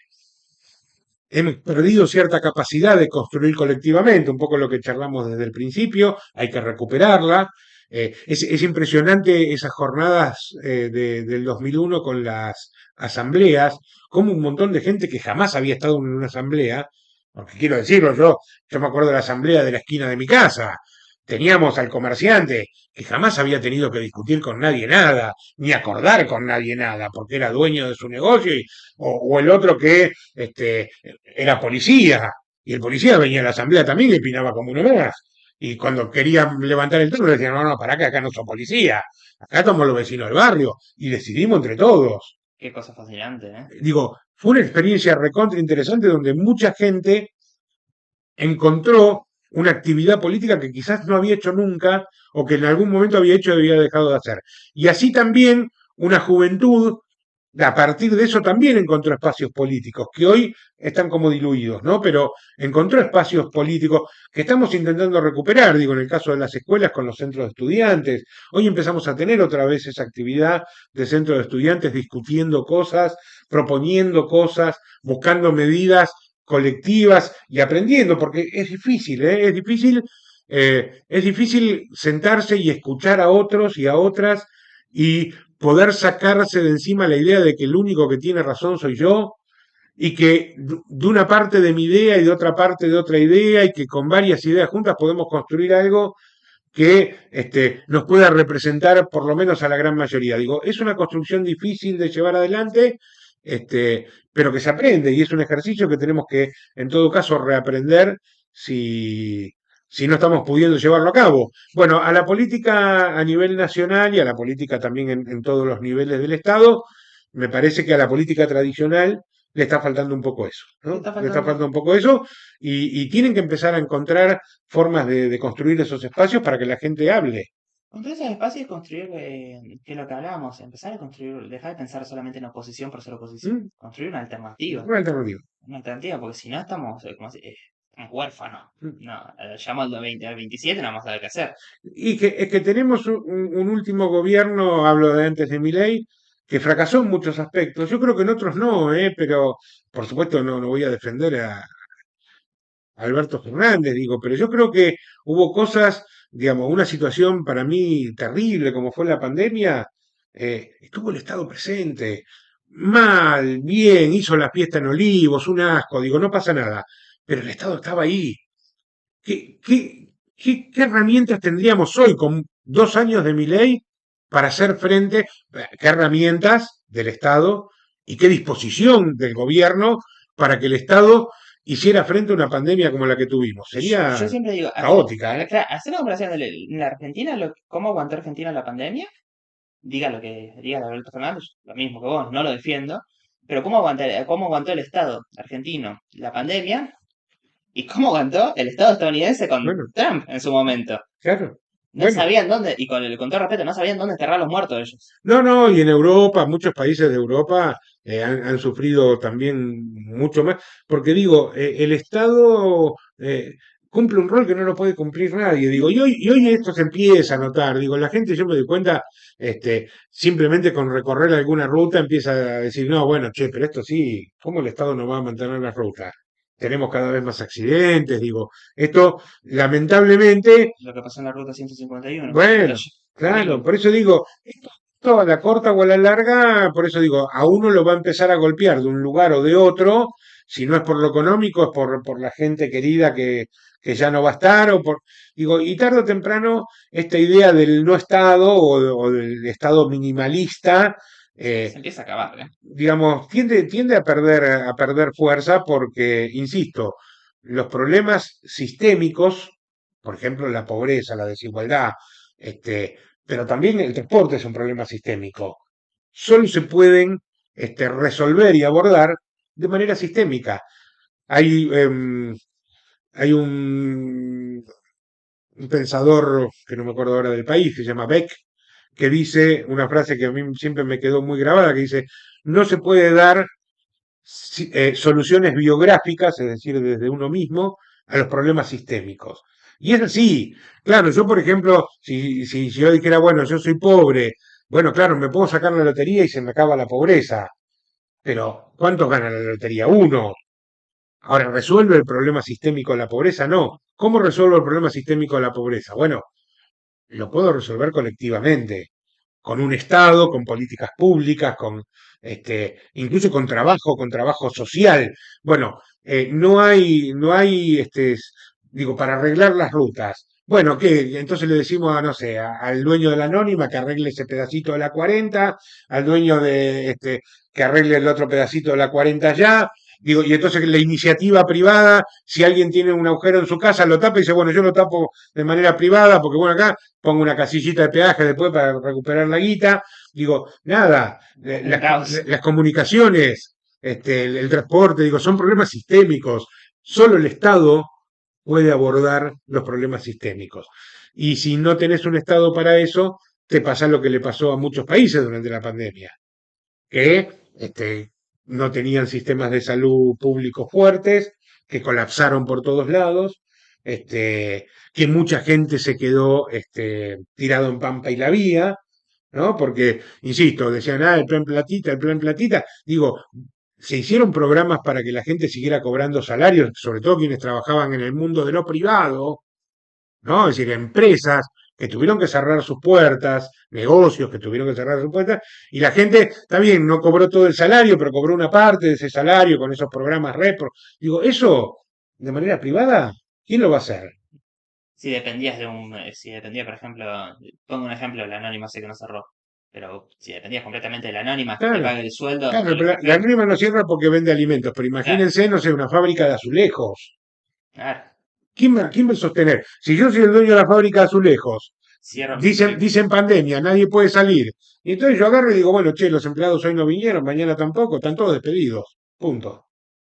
hemos perdido cierta capacidad de construir colectivamente, un poco lo que charlamos desde el principio, hay que recuperarla. Es impresionante esas jornadas del 2001 con las asambleas, como un montón de gente que jamás había estado en una asamblea, porque quiero decirlo, yo me acuerdo de la asamblea de la esquina de mi casa, teníamos al comerciante que jamás había tenido que discutir con nadie nada, ni acordar con nadie nada, porque era dueño de su negocio, o el otro que era policía, y el policía venía a la asamblea también y opinaba como uno más. Y cuando querían levantar el tono, le decían, no, para acá no son policía, acá somos los vecinos del barrio, y decidimos entre todos. Qué cosa fascinante, ¿eh? Digo, fue una experiencia recontra interesante donde mucha gente encontró una actividad política que quizás no había hecho nunca o que en algún momento había hecho y había dejado de hacer. Y así también una juventud, a partir de eso también encontró espacios políticos, que hoy están como diluidos, ¿no? Pero encontró espacios políticos que estamos intentando recuperar, digo, en el caso de las escuelas con los centros de estudiantes. Hoy empezamos a tener otra vez esa actividad de centros de estudiantes discutiendo cosas, proponiendo cosas, buscando medidas colectivas y aprendiendo, porque es difícil, ¿eh? Es difícil sentarse y escuchar a otros y a otras y poder sacarse de encima la idea de que el único que tiene razón soy yo y que de una parte de mi idea y de otra parte de otra idea y que con varias ideas juntas podemos construir algo que nos pueda representar por lo menos a la gran mayoría. Digo, es una construcción difícil de llevar adelante, pero que se aprende y es un ejercicio que tenemos que, en todo caso, reaprender si, si no estamos pudiendo llevarlo a cabo. Bueno, a la política a nivel nacional y a la política también en todos los niveles del Estado, me parece que a la política tradicional le está faltando un poco eso, ¿Qué ¿no? está Le está faltando? faltando un poco eso y tienen que empezar a encontrar formas de construir esos espacios para que la gente hable. Construir esos espacios y construir, que es lo que hablábamos, empezar a construir, dejar de pensar solamente en oposición por ser oposición, ¿Mm? construir una alternativa. Una alternativa. Una alternativa, porque si no estamos, estamos huérfanos. ¿Mm? No, llamo al 27 no vamos a saber qué hacer. Y que, es que tenemos un último gobierno, hablo de antes de Milei, que fracasó en muchos aspectos. Yo creo que en otros no, pero por supuesto no voy a defender a Alberto Fernández, digo, pero yo creo que hubo cosas, digamos, una situación para mí terrible como fue la pandemia, estuvo el Estado presente, mal, bien, hizo la fiesta en Olivos, un asco, digo, no pasa nada, pero el Estado estaba ahí. ¿Qué herramientas tendríamos hoy con 2 años de mi ley para hacer frente? ¿Qué herramientas del Estado y qué disposición del gobierno para que el Estado hiciera frente a una pandemia como la que tuvimos? Yo Sería siempre digo, caótica, ¿eh? claro, hacer una comparación de la Argentina, cómo aguantó Argentina la pandemia, diga lo que diga Alberto Fernández, lo mismo que vos, no lo defiendo, pero cómo aguantó el Estado argentino la pandemia y cómo aguantó el Estado estadounidense con Bueno, Trump en su momento. claro. No Bueno, sabían dónde, y con todo respeto, no sabían dónde enterrar los muertos ellos. no, y en Europa, muchos países de Europa han sufrido también mucho más, porque digo, el Estado cumple un rol que no lo puede cumplir nadie, digo, y hoy esto se empieza a notar, digo, la gente yo me doy cuenta, simplemente con recorrer alguna ruta empieza a decir, no, bueno, che, pero esto sí, ¿cómo el Estado no va a mantener las rutas? Tenemos cada vez más accidentes, digo, esto lamentablemente Lo que pasó en la ruta 151. bueno, claro, Horrible. por eso digo, esto a la corta o a la larga, por eso digo, a uno lo va a empezar a golpear de un lugar o de otro, si no es por lo económico, es por la gente querida que ya no va a estar, digo, y tarde o temprano, esta idea del no Estado o del Estado minimalista, Se empieza a acabar, ¿eh? digamos, tiende a perder fuerza porque, insisto, los problemas sistémicos, por ejemplo, la pobreza, la desigualdad, pero también el transporte es un problema sistémico, solo se pueden resolver y abordar de manera sistémica. Hay, hay un pensador, que no me acuerdo ahora del país, que se llama Beck, que dice una frase que a mí siempre me quedó muy grabada, que dice, no se puede dar soluciones biográficas, es decir, desde uno mismo, a los problemas sistémicos. Y es así, claro, yo por ejemplo, si yo dijera, bueno, yo soy pobre, bueno, claro, me puedo sacar la lotería y se me acaba la pobreza, pero ¿cuánto gana la lotería? Uno. Ahora, ¿resuelve el problema sistémico de la pobreza? No. ¿Cómo resuelvo el problema sistémico de la pobreza? Bueno, lo puedo resolver colectivamente, con un Estado, con políticas públicas, incluso con trabajo social. Bueno, no hay, digo, para arreglar las rutas. Bueno, ¿qué? Entonces le decimos no sé, al dueño de la anónima que arregle ese pedacito de la 40, al dueño que arregle el otro pedacito de la 40 ya. Digo, y entonces la iniciativa privada, si alguien tiene un agujero en su casa, lo tapa y dice, bueno, yo lo tapo de manera privada, porque bueno, acá pongo una casillita de peaje después para recuperar la guita. Digo, nada, Un caos. las comunicaciones, el transporte, digo, son problemas sistémicos. Solo el Estado puede abordar los problemas sistémicos. Y si no tenés un Estado para eso, te pasa lo que le pasó a muchos países durante la pandemia, que no tenían sistemas de salud públicos fuertes, que colapsaron por todos lados, que mucha gente se quedó tirado en Pampa y la Vía, ¿no? Porque, insisto, decían, el plan platita, digo, se hicieron programas para que la gente siguiera cobrando salarios, sobre todo quienes trabajaban en el mundo de lo privado, ¿no? Es decir, empresas que tuvieron que cerrar sus puertas, negocios que tuvieron que cerrar sus puertas, y la gente, está bien, no cobró todo el salario, pero cobró una parte de ese salario con esos programas repro. Digo, eso, de manera privada, ¿quién lo va a hacer? Si dependías de si dependía, por ejemplo, pongo un ejemplo, la anónima sé que no cerró, pero si dependías completamente de la anónima, que te Claro, pague el sueldo claro, y pero la anónima no cierra porque vende alimentos, pero claro, imagínense, no sé, una fábrica de azulejos. claro, ¿Quién va a sostener? Si yo soy el dueño de la fábrica de azulejos, cierro, dicen pandemia, nadie puede salir. Y entonces yo agarro y digo, bueno, che, los empleados hoy no vinieron, mañana tampoco, están todos despedidos. Punto.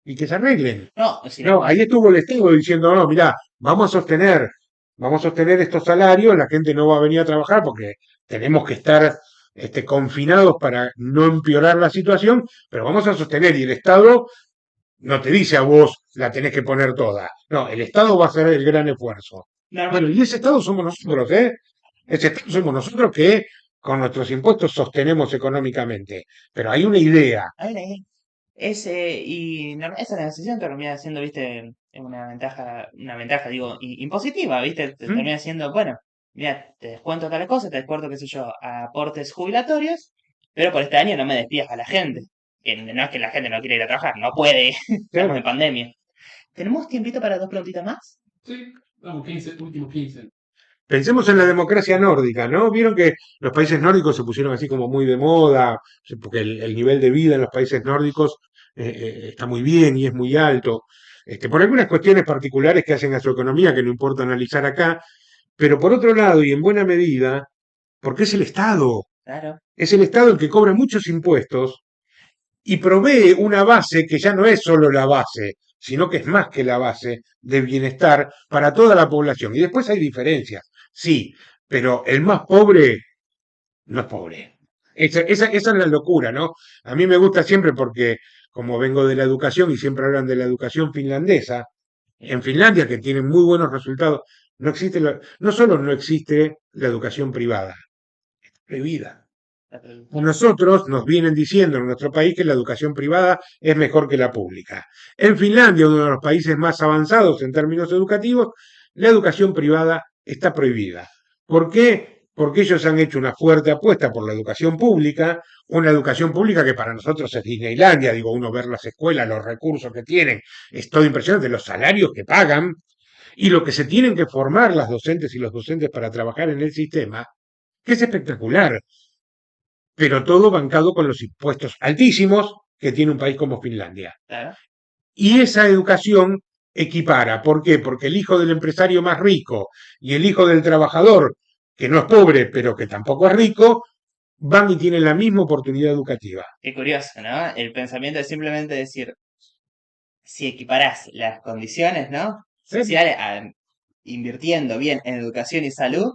Y que se arreglen. no, si no, No, ahí estuvo el Estado diciendo, no, mirá, vamos a sostener estos salarios, la gente no va a venir a trabajar porque tenemos que estar confinados para no empeorar la situación, pero vamos a sostener y el Estado no te dice a vos la tenés que poner toda. No, el Estado va a hacer el gran esfuerzo. normal, Bueno, y ese Estado somos nosotros, ¿eh? Ese Estado somos nosotros que con nuestros impuestos sostenemos económicamente. Pero hay una idea. a ver, esa negociación termina siendo, viste, una ventaja, digo, impositiva, viste, te ¿Mm? termina siendo, bueno, mira, te descuento tales cosas, te descuento, qué sé yo, aportes jubilatorios, pero por este año no me despidas a la gente. Que no es que la gente no quiera ir a trabajar, no puede, estamos Claro. en pandemia. ¿Tenemos tiempito para dos preguntitas más? Sí, vamos, 15, últimos 15. Pensemos en la democracia nórdica, ¿no? Vieron que los países nórdicos se pusieron así como muy de moda, porque el nivel de vida en los países nórdicos está muy bien y es muy alto, por algunas cuestiones particulares que hacen a su economía que no importa analizar acá, pero por otro lado, y en buena medida, porque Claro, es el Estado el que cobra muchos impuestos y provee una base que ya no es solo la base, sino que es más que la base de bienestar para toda la población. Y después hay diferencias, sí, pero el más pobre no es pobre. Esa es la locura, ¿no? A mí me gusta siempre porque, como vengo de la educación y siempre hablan de la educación finlandesa, sí, en Finlandia, que tienen muy buenos resultados, no solo no existe la educación privada, prohibida. A nosotros nos vienen diciendo en nuestro país que la educación privada es mejor que la pública. En Finlandia, uno de los países más avanzados en términos educativos, la educación privada está prohibida. ¿Por qué? Porque ellos han hecho una fuerte apuesta por la educación pública, una educación pública que para nosotros es Disneylandia, digo, uno ver las escuelas, los recursos que tienen, es todo impresionante, los salarios que pagan y lo que se tienen que formar las docentes y los docentes para trabajar en el sistema, que es espectacular, pero todo bancado con los impuestos altísimos que tiene un país como Finlandia. claro. Y esa educación equipara. ¿Por qué? Porque el hijo del empresario más rico y el hijo del trabajador, que no es pobre, pero que tampoco es rico, van y tienen la misma oportunidad educativa. Qué curioso, ¿no? El pensamiento es simplemente decir, si equiparás las condiciones, ¿no? ¿Sí? Sociales, invirtiendo bien en educación y salud,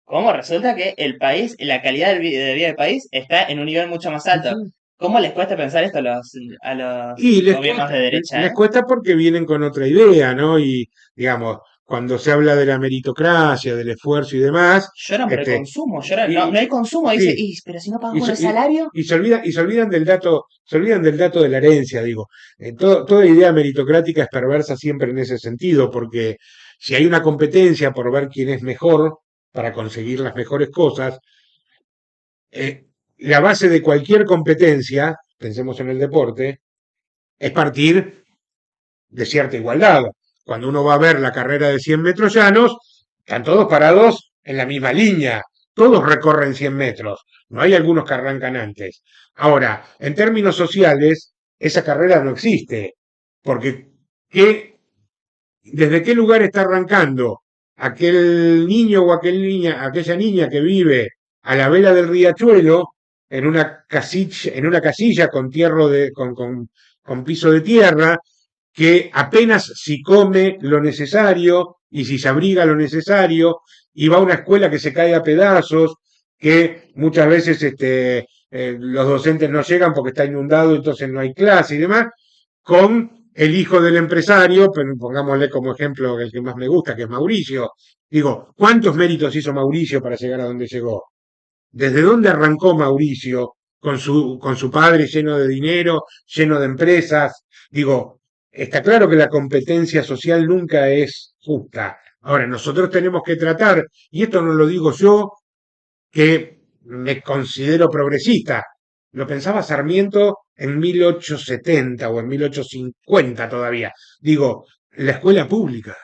¿cómo resulta que el país, la calidad de vida del país está en un nivel mucho más alto? ¿Cómo les cuesta pensar esto a Y los gobiernos de derecha, les eh? cuesta porque vienen con otra idea, ¿no? Y, digamos, cuando se habla de la meritocracia, del esfuerzo y demás, Lloran por el este, consumo, lloran, no, y, no hay consumo, dice, sí, pero si no pago y con se, el salario, y se olvidan del dato de la herencia, digo. Toda idea meritocrática es perversa siempre en ese sentido, porque si hay una competencia por ver quién es mejor para conseguir las mejores cosas, eh, la base de cualquier competencia, pensemos en el deporte, es partir de cierta igualdad. Cuando uno va a ver la carrera de 100 metros llanos, están todos parados en la misma línea, todos recorren 100 metros, no hay algunos que arrancan antes. Ahora, en términos sociales, esa carrera no existe, porque ¿desde qué lugar está arrancando aquel niño o aquella niña que vive a la vera del riachuelo en una casilla con piso de tierra, que apenas si come lo necesario y si se abriga lo necesario y va a una escuela que se cae a pedazos, que muchas veces los docentes no llegan porque está inundado, entonces no hay clase y demás, con el hijo del empresario, pero pongámosle como ejemplo el que más me gusta, que es Mauricio. Digo, ¿cuántos méritos hizo Mauricio para llegar a donde llegó? ¿Desde dónde arrancó Mauricio con su padre lleno de dinero, lleno de empresas. Digo, está claro que la competencia social nunca es justa. Ahora, nosotros tenemos que tratar, y esto no lo digo yo, que me considero progresista. Lo pensaba Sarmiento en 1870 o en 1850 todavía. Digo, la escuela pública,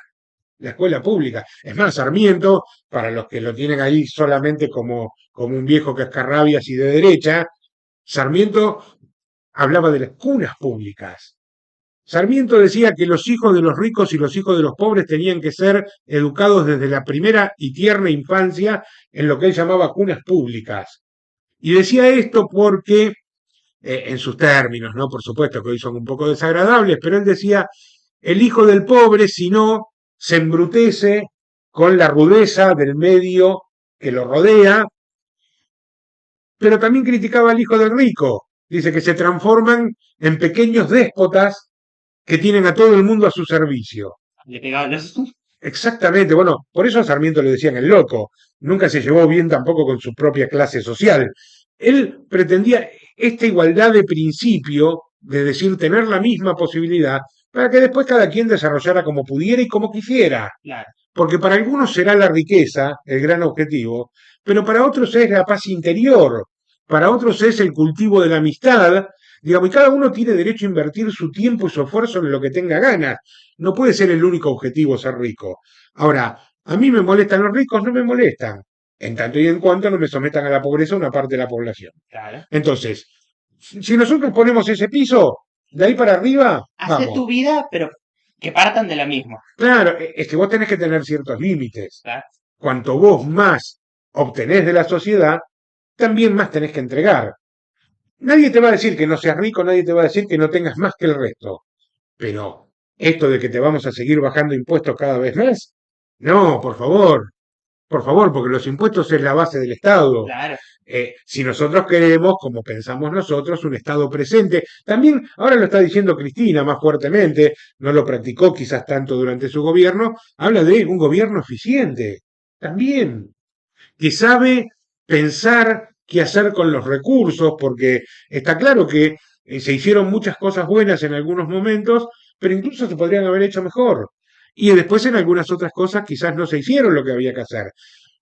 la escuela pública. Es más, Sarmiento, para los que lo tienen ahí solamente como un viejo cascarrabias y de derecha, Sarmiento hablaba de las cunas públicas. Sarmiento decía que los hijos de los ricos y los hijos de los pobres tenían que ser educados desde la primera y tierna infancia en lo que él llamaba cunas públicas. Y decía esto porque, en sus términos, ¿no? Por supuesto que hoy son un poco desagradables, pero él decía, el hijo del pobre, si no, se embrutece con la rudeza del medio que lo rodea, pero también criticaba al hijo del rico. Dice que se transforman en pequeños déspotas que tienen a todo el mundo a su servicio. Le pegaban los... Exactamente, bueno, por eso a Sarmiento le decían el loco. Nunca se llevó bien tampoco con su propia clase social. Él pretendía esta igualdad de principio, de decir, tener la misma posibilidad, para que después cada quien desarrollara como pudiera y como quisiera. Claro, Porque para algunos será la riqueza el gran objetivo, pero para otros es la paz interior, para otros es el cultivo de la amistad, digamos, y cada uno tiene derecho a invertir su tiempo y su esfuerzo en lo que tenga ganas. No puede ser el único objetivo ser rico. Ahora, a mí me molestan los ricos, no me molestan, en tanto y en cuanto no me sometan a la pobreza una parte de la población. claro. Entonces, si nosotros ponemos ese piso, de ahí para arriba, Hacé vamos. tu vida, pero que partan de la misma. Claro, es que vos tenés que tener ciertos límites. Claro, Cuanto vos más obtenés de la sociedad, también más tenés que entregar. Nadie te va a decir que no seas rico, nadie te va a decir que no tengas más que el resto. Pero esto de que te vamos a seguir bajando impuestos cada vez más, no, por favor, porque los impuestos es la base del Estado. claro. Si nosotros queremos, como pensamos nosotros, un Estado presente, también ahora lo está diciendo Cristina más fuertemente, no lo practicó quizás tanto durante su gobierno, habla de un gobierno eficiente, también, que sabe pensar qué hacer con los recursos, porque está claro que se hicieron muchas cosas buenas en algunos momentos, pero incluso se podrían haber hecho mejor. Y después en algunas otras cosas quizás no se hicieron lo que había que hacer.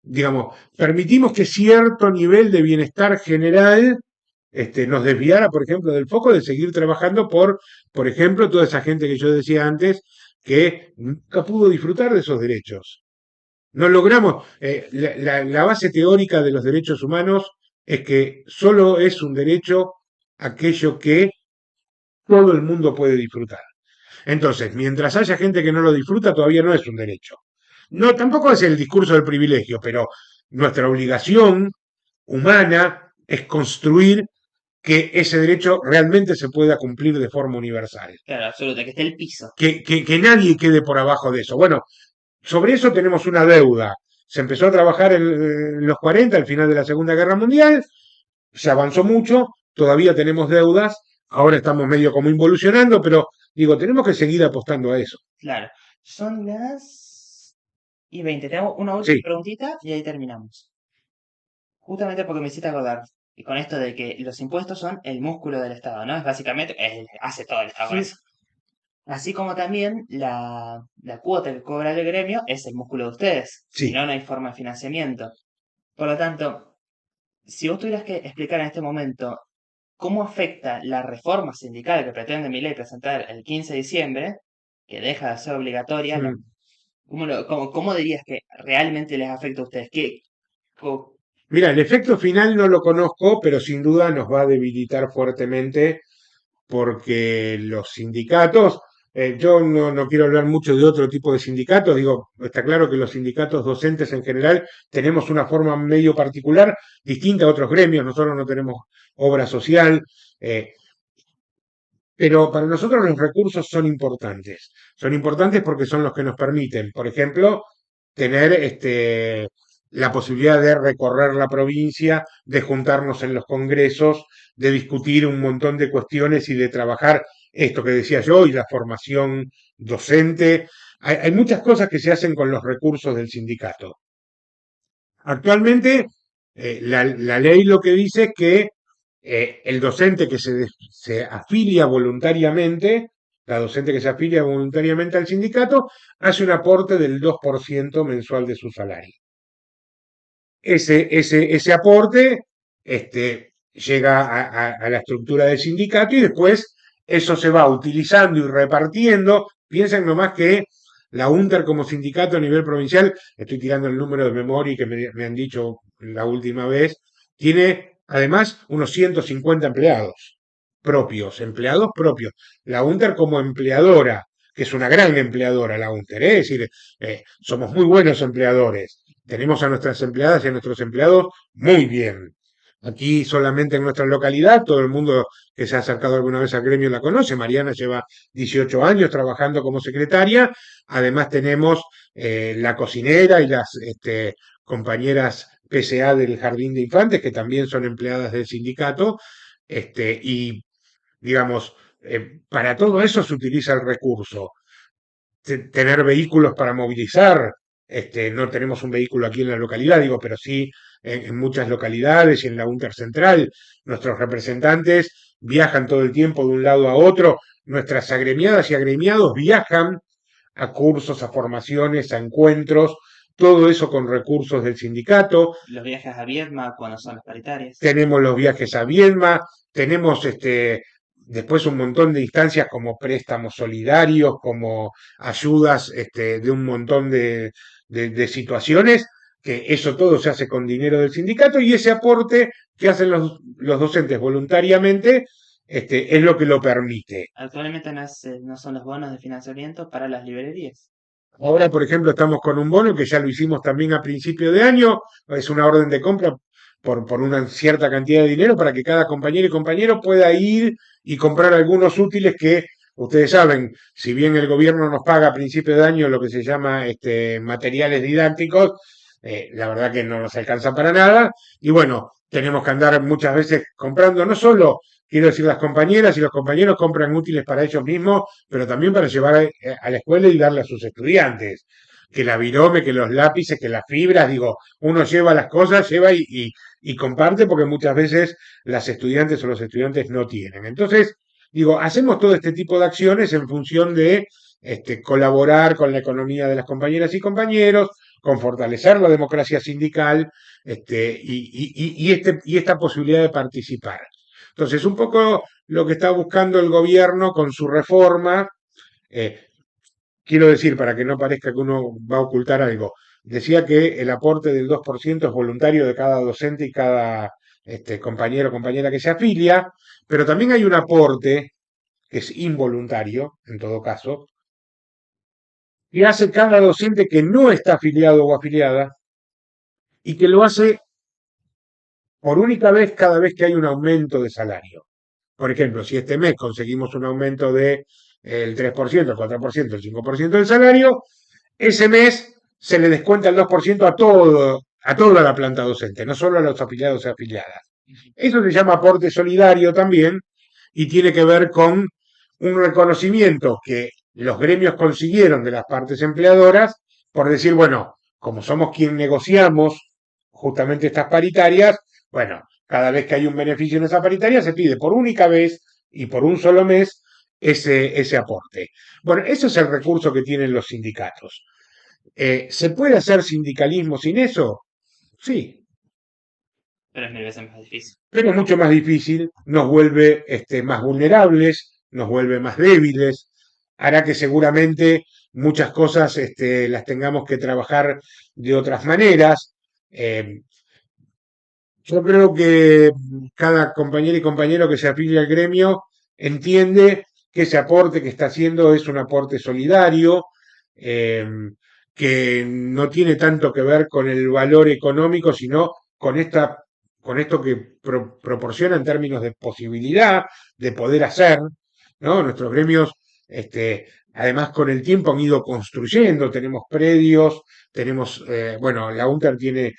Digamos, permitimos que cierto nivel de bienestar general nos desviara, por ejemplo, del foco de seguir trabajando por ejemplo, toda esa gente que yo decía antes que nunca pudo disfrutar de esos derechos. No logramos, la base teórica de los derechos humanos es que solo es un derecho aquello que todo el mundo puede disfrutar. Entonces, mientras haya gente que no lo disfruta, todavía no es un derecho. No, tampoco es el discurso del privilegio, pero nuestra obligación humana es construir que ese derecho realmente se pueda cumplir de forma universal. Claro, absoluto, que esté el piso. Que nadie quede por abajo de eso. Bueno, sobre eso tenemos una deuda. Se empezó a trabajar en los 40, al final de la Segunda Guerra Mundial, se avanzó mucho, todavía tenemos deudas, ahora estamos medio como involucionando, pero digo, tenemos que seguir apostando a eso. Claro. Son las y 20. Te hago una última Sí, preguntita y ahí terminamos. Justamente porque me hiciste acordar. Y con esto de que los impuestos son el músculo del Estado, ¿no? Es básicamente, hace todo el Estado con eso. Así como también la cuota que cobra el gremio es el músculo de ustedes. Si sí. no, no hay forma de financiamiento. Por lo tanto, si vos tuvieras que explicar en este momento cómo afecta la reforma sindical que pretende Milei presentar el 15 de diciembre, que deja de ser obligatoria, Mm. ¿cómo dirías que realmente les afecta a ustedes? Co- Mira, el efecto final no lo conozco, pero sin duda nos va a debilitar fuertemente porque los sindicatos, yo no quiero hablar mucho de otro tipo de sindicatos, digo, está claro que los sindicatos docentes en general tenemos una forma medio particular, distinta a otros gremios, nosotros no tenemos obra social, eh, pero para nosotros los recursos son importantes porque son los que nos permiten, por ejemplo, tener la posibilidad de recorrer la provincia, de juntarnos en los congresos, de discutir un montón de cuestiones y de trabajar esto que decía yo y la formación docente. Hay muchas cosas que se hacen con los recursos del sindicato. Actualmente, la ley lo que dice es que el docente que se afilia voluntariamente, la docente que se afilia voluntariamente al sindicato, hace un aporte del 2% mensual de su salario. Ese aporte llega a la estructura del sindicato y después eso se va utilizando y repartiendo. Piensen nomás que la UNTER como sindicato a nivel provincial, estoy tirando el número de memoria que me han dicho la última vez, tiene además unos 150 empleados propios. La UNTER como empleadora, que es una gran empleadora la UNTER, es decir, somos muy buenos empleadores. Tenemos a nuestras empleadas y a nuestros empleados muy bien. Aquí solamente en nuestra localidad, todo el mundo que se ha acercado alguna vez al gremio la conoce. Mariana lleva 18 años trabajando como secretaria. Además tenemos la cocinera y las compañeras PCA del Jardín de Infantes, que también son empleadas del sindicato. Y digamos, para todo eso se utiliza el recurso. Tener vehículos para movilizar, no tenemos un vehículo aquí en la localidad, digo, pero sí en muchas localidades y en la UNTER Central. Nuestros representantes viajan todo el tiempo de un lado a otro. Nuestras agremiadas y agremiados viajan a cursos, a formaciones, a encuentros, todo eso con recursos del sindicato. Los viajes a Viedma cuando son las paritarias. Tenemos los viajes a Viedma, tenemos después un montón de instancias como préstamos solidarios, como ayudas de un montón de situaciones, que eso todo se hace con dinero del sindicato y ese aporte que hacen los docentes voluntariamente es lo que lo permite. Actualmente no son los bonos de financiamiento para las librerías. Ahora, por ejemplo, estamos con un bono que ya lo hicimos también a principio de año, es una orden de compra por una cierta cantidad de dinero para que cada compañero y compañero pueda ir y comprar algunos útiles que ustedes saben, si bien el gobierno nos paga a principio de año lo que se llama materiales didácticos, la verdad que no nos alcanza para nada y bueno, tenemos que andar muchas veces comprando no solo, quiero decir, las compañeras y los compañeros compran útiles para ellos mismos, pero también para llevar a la escuela y darle a sus estudiantes. Que la virome, que los lápices, que las fibras, digo, uno lleva las cosas, lleva y comparte porque muchas veces las estudiantes o los estudiantes no tienen. Entonces, digo, hacemos todo este tipo de acciones en función de colaborar con la economía de las compañeras y compañeros, con fortalecer la democracia sindical y esta posibilidad de participar. Entonces, un poco lo que está buscando el gobierno con su reforma, eh, quiero decir, para que no parezca que uno va a ocultar algo, decía que el aporte del 2% es voluntario de cada docente y cada compañero o compañera que se afilia, pero también hay un aporte que es involuntario, en todo caso, que hace cada docente que no está afiliado o afiliada y que lo hace por única vez cada vez que hay un aumento de salario. Por ejemplo, si este mes conseguimos un aumento de el 3%, el 4%, el 5% del salario, ese mes se le descuenta el 2% a toda la planta docente, no solo a los afiliados y afiliadas. Eso se llama aporte solidario también y tiene que ver con un reconocimiento que los gremios consiguieron de las partes empleadoras por decir, bueno, como somos quien negociamos justamente estas paritarias, bueno, cada vez que hay un beneficio en esa paritaria se pide por única vez y por un solo mes ese aporte. Bueno, ese es el recurso que tienen los sindicatos. ¿Se puede hacer sindicalismo sin eso? Sí, Pero es mil veces más difícil. pero es mucho más difícil, nos vuelve más vulnerables, nos vuelve más débiles, hará que seguramente muchas cosas las tengamos que trabajar de otras maneras. Eh, yo creo que cada compañero y compañero que se afilia al gremio entiende que ese aporte que está haciendo es un aporte solidario, eh, que no tiene tanto que ver con el valor económico, sino con esto que proporciona en términos de posibilidad de poder hacer, ¿no? Nuestros gremios, además con el tiempo han ido construyendo, tenemos predios, tenemos, bueno, la UNTER tiene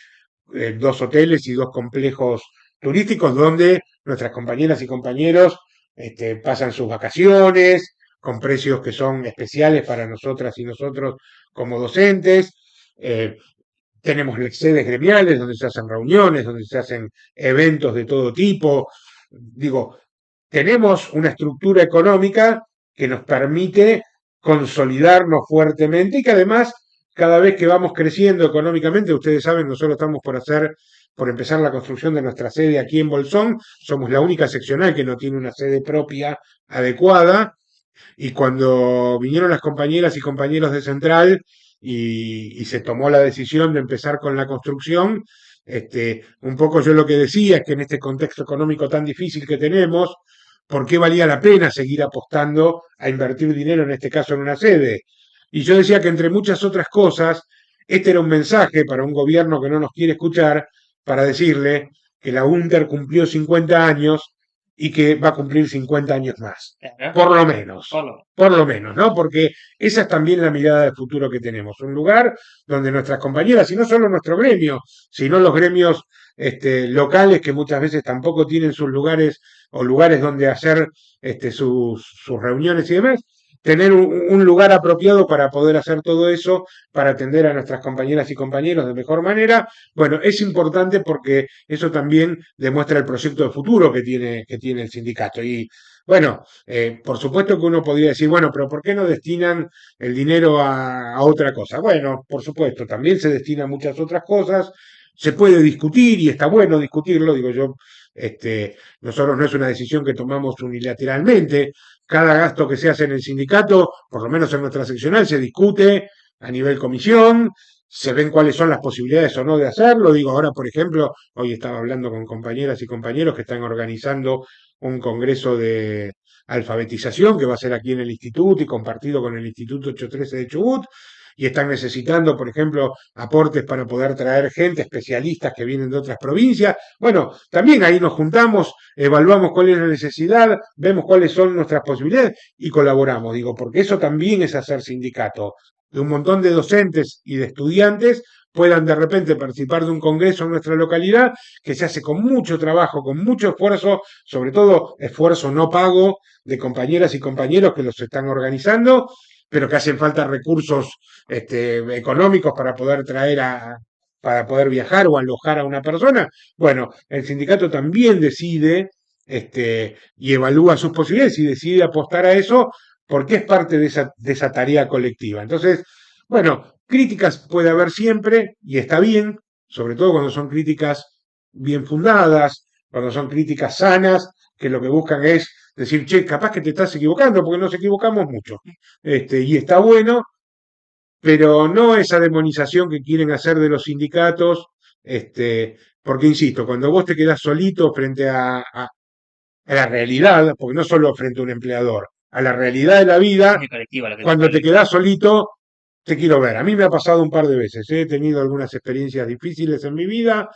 dos hoteles y dos complejos turísticos donde nuestras compañeras y compañeros pasan sus vacaciones con precios que son especiales para nosotras y nosotros como docentes. Eh, tenemos sedes gremiales donde se hacen reuniones, donde se hacen eventos de todo tipo. digo, tenemos una estructura económica que nos permite consolidarnos fuertemente y que además, cada vez que vamos creciendo económicamente, ustedes saben, nosotros estamos por empezar la construcción de nuestra sede aquí en Bolsón, somos la única seccional que no tiene una sede propia adecuada, y cuando vinieron las compañeras y compañeros de Central y se tomó la decisión de empezar con la construcción, un poco yo lo que decía es que en este contexto económico tan difícil que tenemos, ¿por qué valía la pena seguir apostando a invertir dinero, en este caso en una sede? Y yo decía que entre muchas otras cosas, este era un mensaje para un gobierno que no nos quiere escuchar, para decirle que la UNTER cumplió 50 años y que va a cumplir 50 años más. Claro, Por lo menos. por lo- Por lo menos, ¿no? Porque esa es también la mirada de futuro que tenemos. Un lugar donde nuestras compañeras, y no solo nuestro gremio, sino los gremios locales que muchas veces tampoco tienen sus lugares o lugares donde hacer sus reuniones y demás, tener un lugar apropiado para poder hacer todo eso, para atender a nuestras compañeras y compañeros de mejor manera. Bueno, es importante porque eso también demuestra el proyecto de futuro que tiene el sindicato. Y bueno, por supuesto que uno podría decir, bueno, pero ¿por qué no destinan el dinero a otra cosa? Bueno, por supuesto, también se destina a muchas otras cosas. Se puede discutir y está bueno discutirlo, digo yo. Nosotros no es una decisión que tomamos unilateralmente. Cada gasto que se hace en el sindicato, por lo menos en nuestra seccional, se discute a nivel comisión, se ven cuáles son las posibilidades o no de hacerlo. Digo, ahora, por ejemplo, hoy estaba hablando con compañeras y compañeros que están organizando un congreso de alfabetización que va a ser aquí en el instituto y compartido con el Instituto 813 de Chubut, y están necesitando, por ejemplo, aportes para poder traer gente, especialistas que vienen de otras provincias. Bueno, también ahí nos juntamos, evaluamos cuál es la necesidad, vemos cuáles son nuestras posibilidades y colaboramos, digo, porque eso también es hacer sindicato, de un montón de docentes y de estudiantes puedan de repente participar de un congreso en nuestra localidad que se hace con mucho trabajo, con mucho esfuerzo, sobre todo esfuerzo no pago de compañeras y compañeros que los están organizando, pero que hacen falta recursos económicos para poder para poder viajar o alojar a una persona. Bueno, el sindicato también decide y evalúa sus posibilidades y decide apostar a eso porque es parte de esa tarea colectiva. Entonces, bueno, críticas puede haber siempre y está bien, sobre todo cuando son críticas bien fundadas, cuando son críticas sanas, que lo que buscan es decir, che, capaz que te estás equivocando, porque nos equivocamos mucho. Y está bueno, pero no esa demonización que quieren hacer de los sindicatos, porque insisto, cuando vos te quedás solito frente a la realidad, porque no solo frente a un empleador, a la realidad de la es vida, muy colectivo lo que cuando te decís. quedás solito, te quiero ver. A mí me ha pasado un par de veces, he tenido algunas experiencias difíciles en mi vida,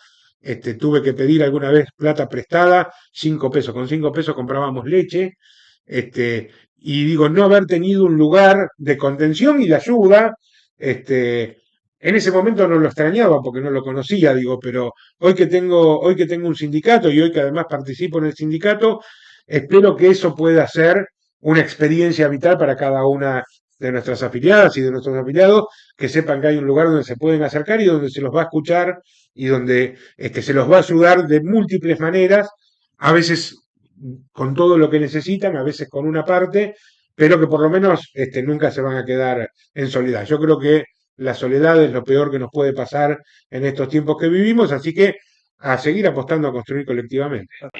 tuve que pedir alguna vez plata prestada, 5 pesos, con 5 pesos comprábamos leche, y digo, no haber tenido un lugar de contención y de ayuda, en ese momento no lo extrañaba porque no lo conocía, digo, pero hoy que tengo un sindicato y hoy que además participo en el sindicato, espero que eso pueda ser una experiencia vital para cada una de nuestras afiliadas y de nuestros afiliados, que sepan que hay un lugar donde se pueden acercar y donde se los va a escuchar y donde se los va a ayudar de múltiples maneras, a veces con todo lo que necesitan, a veces con una parte, pero que por lo menos nunca se van a quedar en soledad. Yo creo que la soledad es lo peor que nos puede pasar en estos tiempos que vivimos, así que a seguir apostando a construir colectivamente. Ok.